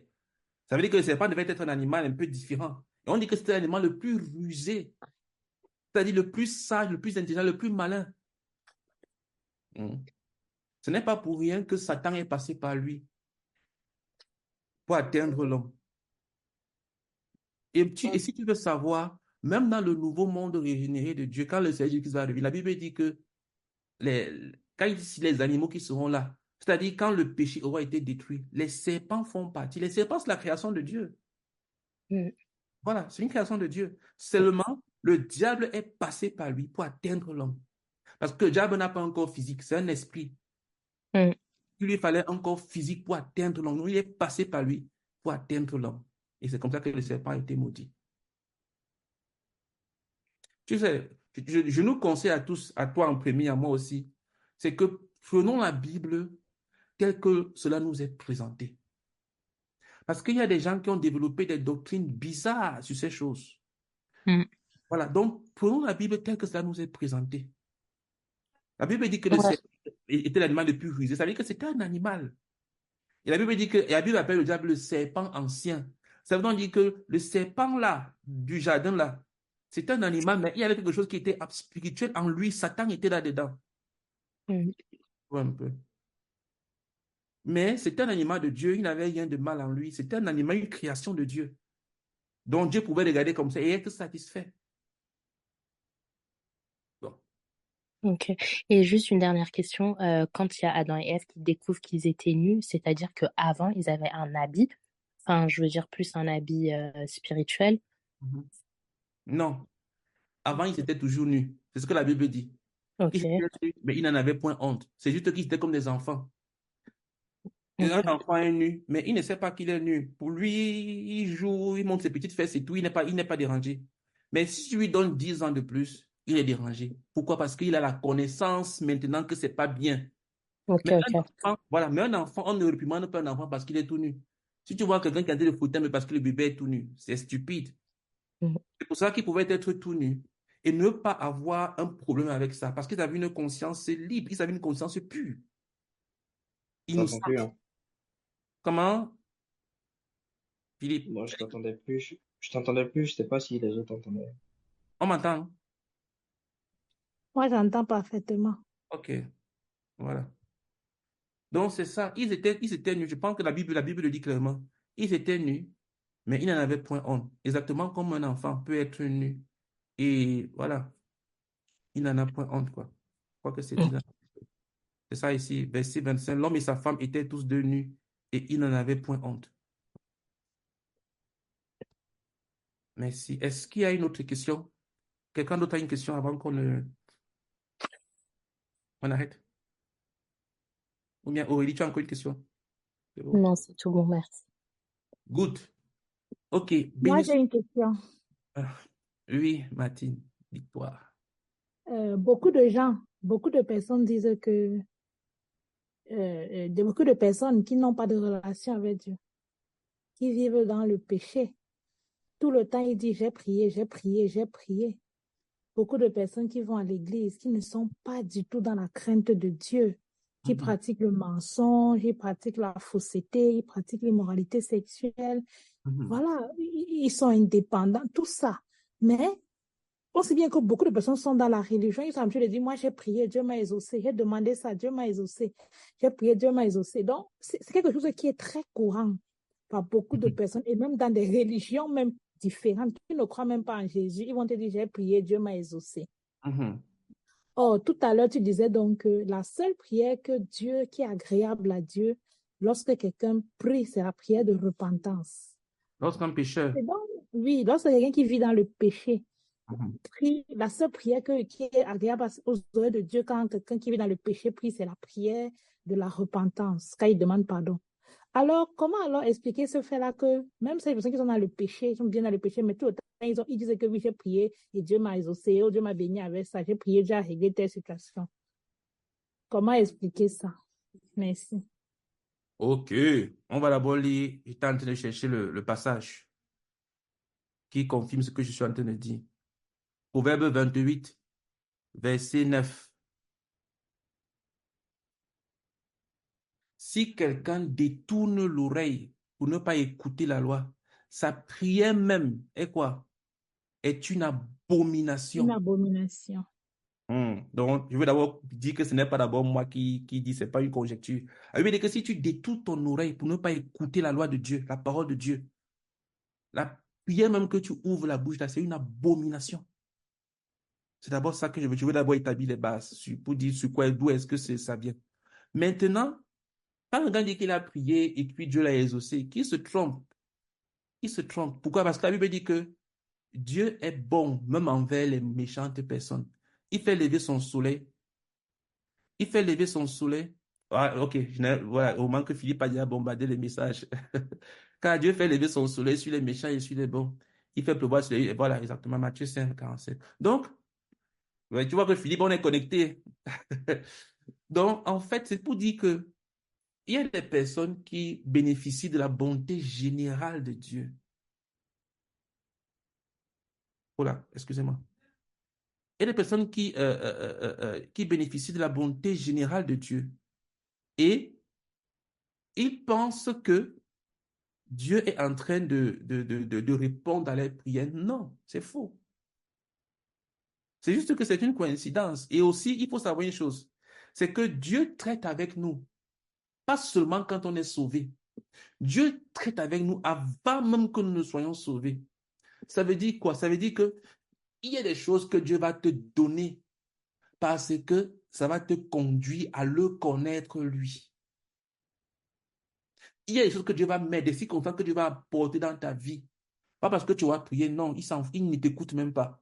Ça veut dire que le serpent devait être un animal un peu différent. Et on dit que c'était l'animal le plus rusé, c'est-à-dire le plus sage, le plus intelligent, le plus malin. Ce n'est pas pour rien que Satan est passé par lui pour atteindre l'homme. Et si tu veux savoir, même dans le nouveau monde régénéré de Dieu, quand le Seigneur Jésus va revenir, la Bible dit que quand il dit les animaux qui seront là, c'est-à-dire quand le péché aura été détruit, les serpents font partie. Les serpents, c'est la création de Dieu. Voilà, c'est une création de Dieu. Seulement, le diable est passé par lui pour atteindre l'homme. Parce que le diable n'a pas un corps physique, c'est un esprit. Il lui fallait un corps physique pour atteindre l'homme. Il est passé par lui pour atteindre l'homme. Et c'est comme ça que le serpent a été maudit. Tu sais, je nous conseille à tous, à toi en premier, à moi aussi, c'est que prenons la Bible telle que cela nous est présenté. Parce qu'il y a des gens qui ont développé des doctrines bizarres sur ces choses. Mm. Voilà, donc prenons la Bible telle que cela nous est présenté. La Bible dit que le Ouais. serpent était l'animal le plus rusé. Ça veut dire que c'était un animal. Et la Bible dit que, et la Bible appelle le diable le serpent ancien. Ça veut donc dire que le serpent là, du jardin là, c'est un animal, mais il y avait quelque chose qui était spirituel en lui. Satan était là-dedans. Mm. Ouais, un peu. Mais c'était un animal de Dieu, il n'avait rien de mal en lui. C'était un animal, une création de Dieu. Donc Dieu pouvait le regarder comme ça et être satisfait. Bon. Ok. Et juste une dernière question. Quand il y a Adam et Ève qui découvrent qu'ils étaient nus, c'est-à-dire qu'avant, ils avaient un habit, enfin, je veux dire plus un habit spirituel. Mhm. Non, avant ils étaient toujours nus. C'est ce que la Bible dit. Ils Ok, étaient nus, mais ils n'en avaient point honte. C'est juste qu'ils étaient comme des enfants. Et un ok, enfant est nu, mais il ne sait pas qu'il est nu. Pour lui, il joue, il monte ses petites fesses et tout, il n'est pas dérangé. Mais si tu lui donnes 10 ans de plus, il est dérangé. Pourquoi? Parce qu'il a la connaissance maintenant que c'est pas bien. ok, Mais un ok. enfant, voilà, mais un enfant, on ne réprimande pas un enfant parce qu'il est tout nu. Si tu vois quelqu'un qui a le fauteuil, mais parce que le bébé est tout nu, c'est stupide. Mm. C'est pour ça qu'il pouvait être tout nu et ne pas avoir un problème avec ça, parce qu'ils avaient une conscience libre, ils avaient une conscience pure, Je t'entends plus, innocente. hein. Comment, Philippe? Moi, je t'entendais plus, je sais pas si les autres entendaient. On m'entend? Moi, j'entends parfaitement. Ok, voilà. Donc c'est ça, ils étaient nus. Je pense que la Bible le dit clairement. Ils étaient nus, mais ils n'en avaient point honte. Exactement comme un enfant peut être nu. Et voilà, il n'en a point honte, quoi. Je crois que c'est dit là. C'est ça ici, verset 25. L'homme et sa femme étaient tous deux nus et ils n'en avaient point honte. Merci. Est-ce qu'il y a une autre question? Quelqu'un d'autre a une question avant on arrête? Ou bien Aurélie, tu as encore une question? C'est bon. Non, c'est tout bon, merci. Good. Ok, Moi, j'ai bénissons. une question. Ah, oui, Martine, victoire. Beaucoup de gens, beaucoup de personnes disent que beaucoup de personnes qui n'ont pas de relation avec Dieu, qui vivent dans le péché, tout le temps, ils disent, j'ai prié, j'ai prié, j'ai prié. Beaucoup de personnes qui vont à l'église, qui ne sont pas du tout dans la crainte de Dieu, qui Mhm, pratiquent le mensonge, ils pratiquent la fausseté, ils pratiquent l'immoralité sexuelle. mhm, Voilà, ils sont indépendants, tout ça. Mais on sait bien que beaucoup de personnes sont dans la religion, ils sont habitués de dire, moi j'ai prié, Dieu m'a exaucé, j'ai demandé ça, Dieu m'a exaucé, j'ai prié, Dieu m'a exaucé. Donc, c'est quelque chose qui est très courant par beaucoup de mhm, personnes, et même dans des religions même différentes, qui ne croient même pas en Jésus, ils vont te dire, j'ai prié, Dieu m'a exaucé. mhm. Oh, tout à l'heure, tu disais donc que la seule prière que Dieu, qui est agréable à Dieu, lorsque quelqu'un prie, c'est la prière de repentance. Lorsqu'un pécheur, Et donc, oui, lorsque quelqu'un qui vit dans le péché, mhm, prie, la seule prière qui est agréable aux oreilles de Dieu quand quelqu'un qui vit dans le péché prie, c'est la prière de la repentance, quand il demande pardon. Alors, comment alors expliquer ce fait-là que même ces personnes qui sont dans le péché, ils sont bien dans le péché, mais tout le temps, ils disent que oui, j'ai prié et Dieu m'a exaucé, oh, Dieu m'a béni avec ça, j'ai prié, Dieu a réglé telle situation. Comment expliquer ça? Merci. ok, on va d'abord lire. J'étais en train de chercher le passage qui confirme ce que je suis en train de dire. Proverbe 28, verset 9. Si quelqu'un détourne l'oreille pour ne pas écouter la loi, sa prière même est quoi? Est une Une abomination. abomination. Donc, je veux d'abord dire que ce n'est pas d'abord moi qui dis, ce n'est pas une conjecture. Ça veut dire que si tu détournes ton oreille pour ne pas écouter la loi de Dieu, la parole de Dieu, la prière même que tu ouvres la bouche là, c'est une abomination. C'est d'abord ça que je veux d'abord établir les bases pour dire sur quoi, d'où est-ce que ça vient. Maintenant, quand quelqu'un dit qu'il a prié et puis Dieu l'a exaucé, qui se trompe? Il se trompe. Pourquoi? Parce que la Bible dit que Dieu est bon, même envers les méchantes personnes. Il fait lever son soleil. Il fait lever son soleil. Ah, ok, voilà, au moment que Philippe a déjà bombardé les messages. Quand Dieu fait lever son soleil sur les méchants et sur les bons, il fait pleuvoir sur les... Voilà, exactement, Matthieu 5, 47. Donc, ouais, tu vois que Philippe, on est connecté. Donc, en fait, c'est pour dire que il y a des personnes qui bénéficient de la bonté générale de Dieu. Voilà, excusez-moi. Et les personnes qui bénéficient de la bonté générale de Dieu. Et ils pensent que Dieu est en train de répondre à leurs prières. Non, c'est faux. C'est juste que c'est une coïncidence. Et aussi, il faut savoir une chose, c'est que Dieu traite avec nous, pas seulement quand on est sauvé. Dieu traite avec nous avant même que nous ne soyons sauvés. Ça veut dire quoi? Ça veut dire que il y a des choses que Dieu va te donner parce que ça va te conduire à le connaître lui. Il y a des choses que Dieu va mettre, des circonstances que Dieu va apporter dans ta vie. Pas parce que tu vas prier, non, il ne t'écoute même pas.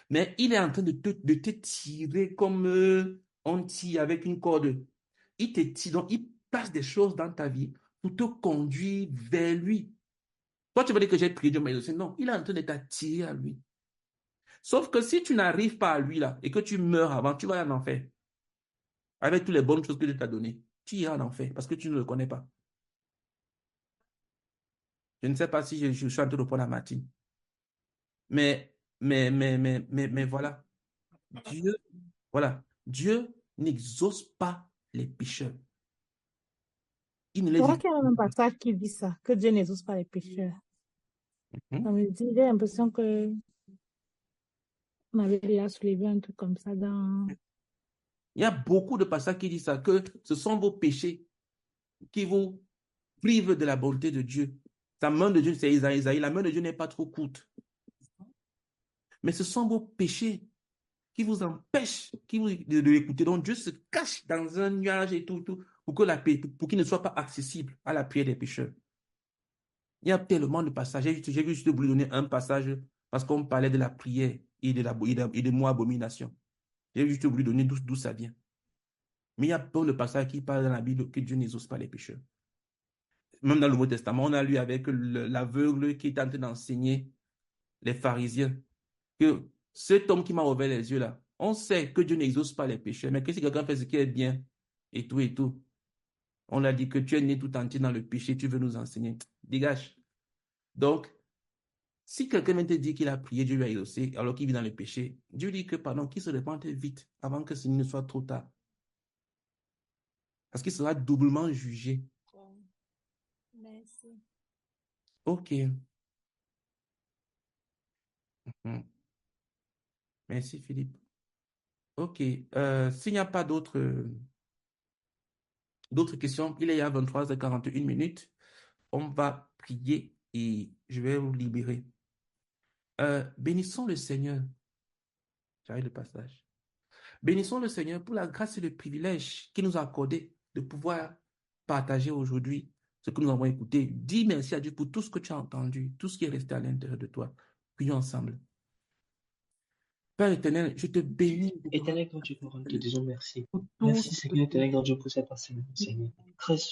Mais il est en train de te tirer comme on tire avec une corde. Il te tire, donc il place des choses dans ta vie pour te conduire vers lui. Toi, tu vas dire que j'ai prié, Dieu m'a exaucé. Non, il est en train de t'attirer à lui. Sauf que si tu n'arrives pas à lui là et que tu meurs avant, tu vas aller en enfer. Avec toutes les bonnes choses que Dieu t'a données. Tu iras en enfer parce que tu ne le connais pas. Je ne sais pas si je suis en train de répondre à Martine. Mais voilà. Dieu n'exauce pas les pécheurs. Il ne Je les crois exauce qu'il y a même un passage qui dit ça, que Dieu n'exauce pas les pécheurs. pas. Ça me dit, j'ai l'impression que on avait déjà soulevé un truc comme ça dans... Il y a beaucoup de passages qui disent ça, que ce sont vos péchés qui vous privent de la bonté de Dieu. La main de Dieu, c'est Isaïe. La main de Dieu n'est pas trop courte. Mais ce sont vos péchés qui vous empêchent de l'écouter. Donc Dieu se cache dans un nuage et tout, pour qu'il ne soit pas accessible à la prière des pécheurs. Il y a tellement de passages. J'ai juste voulu donner un passage parce qu'on parlait de la prière et de mots abomination. J'ai juste voulu donner d'où ça vient. Mais il y a plein de passages qui parlent dans la Bible que Dieu n'exauce pas les pécheurs. Même dans le Nouveau Testament, on a lu avec l'aveugle qui est en train d'enseigner les pharisiens que cet homme qui m'a ouvert les yeux là, on sait que Dieu n'exauce pas les pécheurs, mais que si quelqu'un fait ce qui est bien et tout, on a dit que tu es né tout entier dans le péché, tu veux nous enseigner. Dégage. Donc, si quelqu'un vient te dire qu'il a prié, Dieu lui a exaucé, alors qu'il vit dans le péché, Dieu dit que, pardon, qu'il se repente vite avant que ce ne soit trop tard. Parce qu'il sera doublement jugé. Merci. Ok. Mhm. Merci, Philippe. Ok. S'il n'y a pas d'autres questions, il est à 23h41 minutes. On va prier et je vais vous libérer. Bénissons le Seigneur. J'arrête le passage. Bénissons le Seigneur pour la grâce et le privilège qu'il nous a accordé de pouvoir partager aujourd'hui ce que nous avons écouté. Dis merci à Dieu pour tout ce que tu as entendu, tout ce qui est resté à l'intérieur de toi. Prions ensemble. Père éternel, je te bénis Éternel grand Dieu, nous te disons merci. pour tout Merci ce que Seigneur, tu éternel grand Dieu, pour cet enseignement, Seigneur.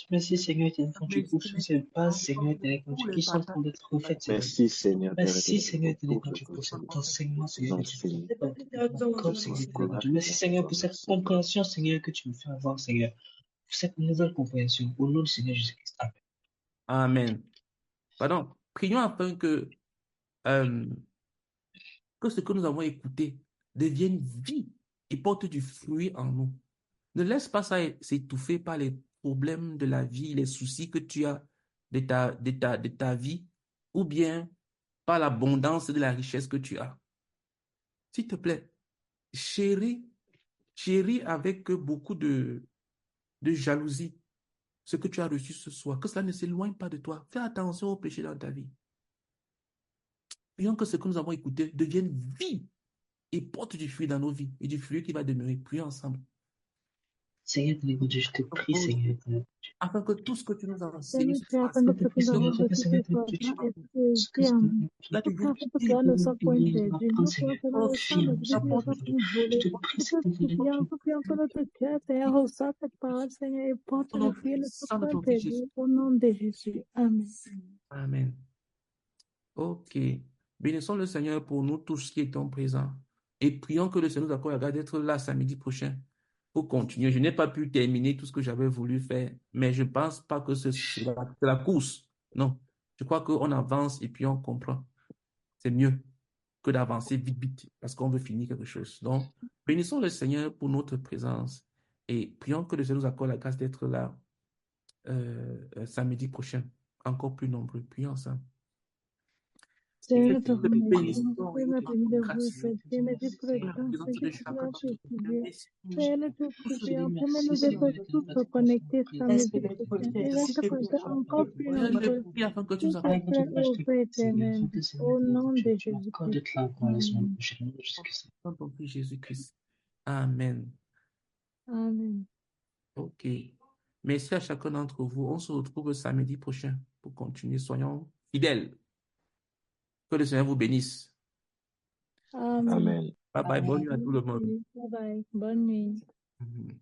Merci Seigneur, éternel grand Dieu, pour tous ces bases, Seigneur, éternel grand Dieu, qui sont en train d'être refaites, Seigneur. Merci Seigneur, Père Merci éternel, Seigneur, pour éternel tout grand ce Dieu, que pour tu cet nous enseignement, Seigneur, que tu enseignes. nous fais comme Seigneur, éternel grand Dieu. Merci Seigneur pour cette compréhension, Seigneur, que tu me fais avoir, Seigneur. Pour cette nouvelle compréhension, au nom du Seigneur Jésus-Christ. Amen. Amen. Pardon. Prions afin que ce que nous avons écouté devienne vie et porte du fruit en nous. Ne laisse pas ça s'étouffer par les problèmes de la vie, les soucis que tu as de ta vie, ou bien par l'abondance de la richesse que tu as. S'il te plaît, chéris avec beaucoup de jalousie ce que tu as reçu ce soir, que cela ne s'éloigne pas de toi. Fais attention aux péchés dans ta vie. Prions que ce que nous avons écouté devienne vie et porte du fruit dans nos vies et du fruit qui va demeurer. Prions ensemble. Seigneur, éternel grand Dieu, je te prie, Seigneur, éternel. Afin que tout ce que tu nous as enseigné Seigneur, se tu as fasse. fait notre Seigneur, nous avons afin que reçu Seigneur, ce soir, éternel Dieu, tu et que qui en Là, tu tout viens cas, que cela ne soit point perdu. Nous prions que cela ne soit confirme, perdu, ne Seigneur, soit éternel point Dieu. Je volé. te prie, Nous te Seigneur, éternel prions, Dieu. nous prions que notre cœur, Seigneur, reçoive cette parole, Seigneur, et porte au le nom fruit, ne soit puissant de point ton Fils Jésus. perdu. Au nom de Jésus. Amen. Amen. Ok. Bénissons le Seigneur pour nous tous qui étions présents. Et prions que le Seigneur nous accorde la grâce d'être là samedi prochain pour continuer. Je n'ai pas pu terminer tout ce que j'avais voulu faire, mais je ne pense pas que c'est la course. Non. Je crois qu'on avance et puis on comprend. C'est mieux. que d'avancer vite, vite, parce qu'on veut finir quelque chose. Donc, bénissons le Seigneur pour notre présence et prions que le Seigneur nous accorde la grâce d'être là samedi prochain, encore plus nombreux. Prions ensemble. Seigneur, Seigneur, nous te nous te remercions. bénissons et nous Seigneur, te merci de rendons vous, grâce. Père. Merci pour le Seigneur, la temps, présence Seigneur, de que tu chacun as d'entre nous. précisé. Merci pour Seigneur, nous te tous ceux prions. qui Permets-nous d'être tous connectés samedi prochain. Et laisse te connecter encore plus Seigneur, je nombreux. prie afin que tu S'il nous te accordes plaît, ô Père éternel, au nom de Jésus-Christ. Amen. dans ton Fils Jésus-Christ. Amen. Amen. OK. Merci à chacun d'entre vous. On se retrouve samedi prochain pour continuer. Soyons fidèles. Que le Seigneur vous bénisse. Amen. Amen. Bye bye. Bonne nuit à tout le monde. Bye bye. Bonne nuit. Mhm.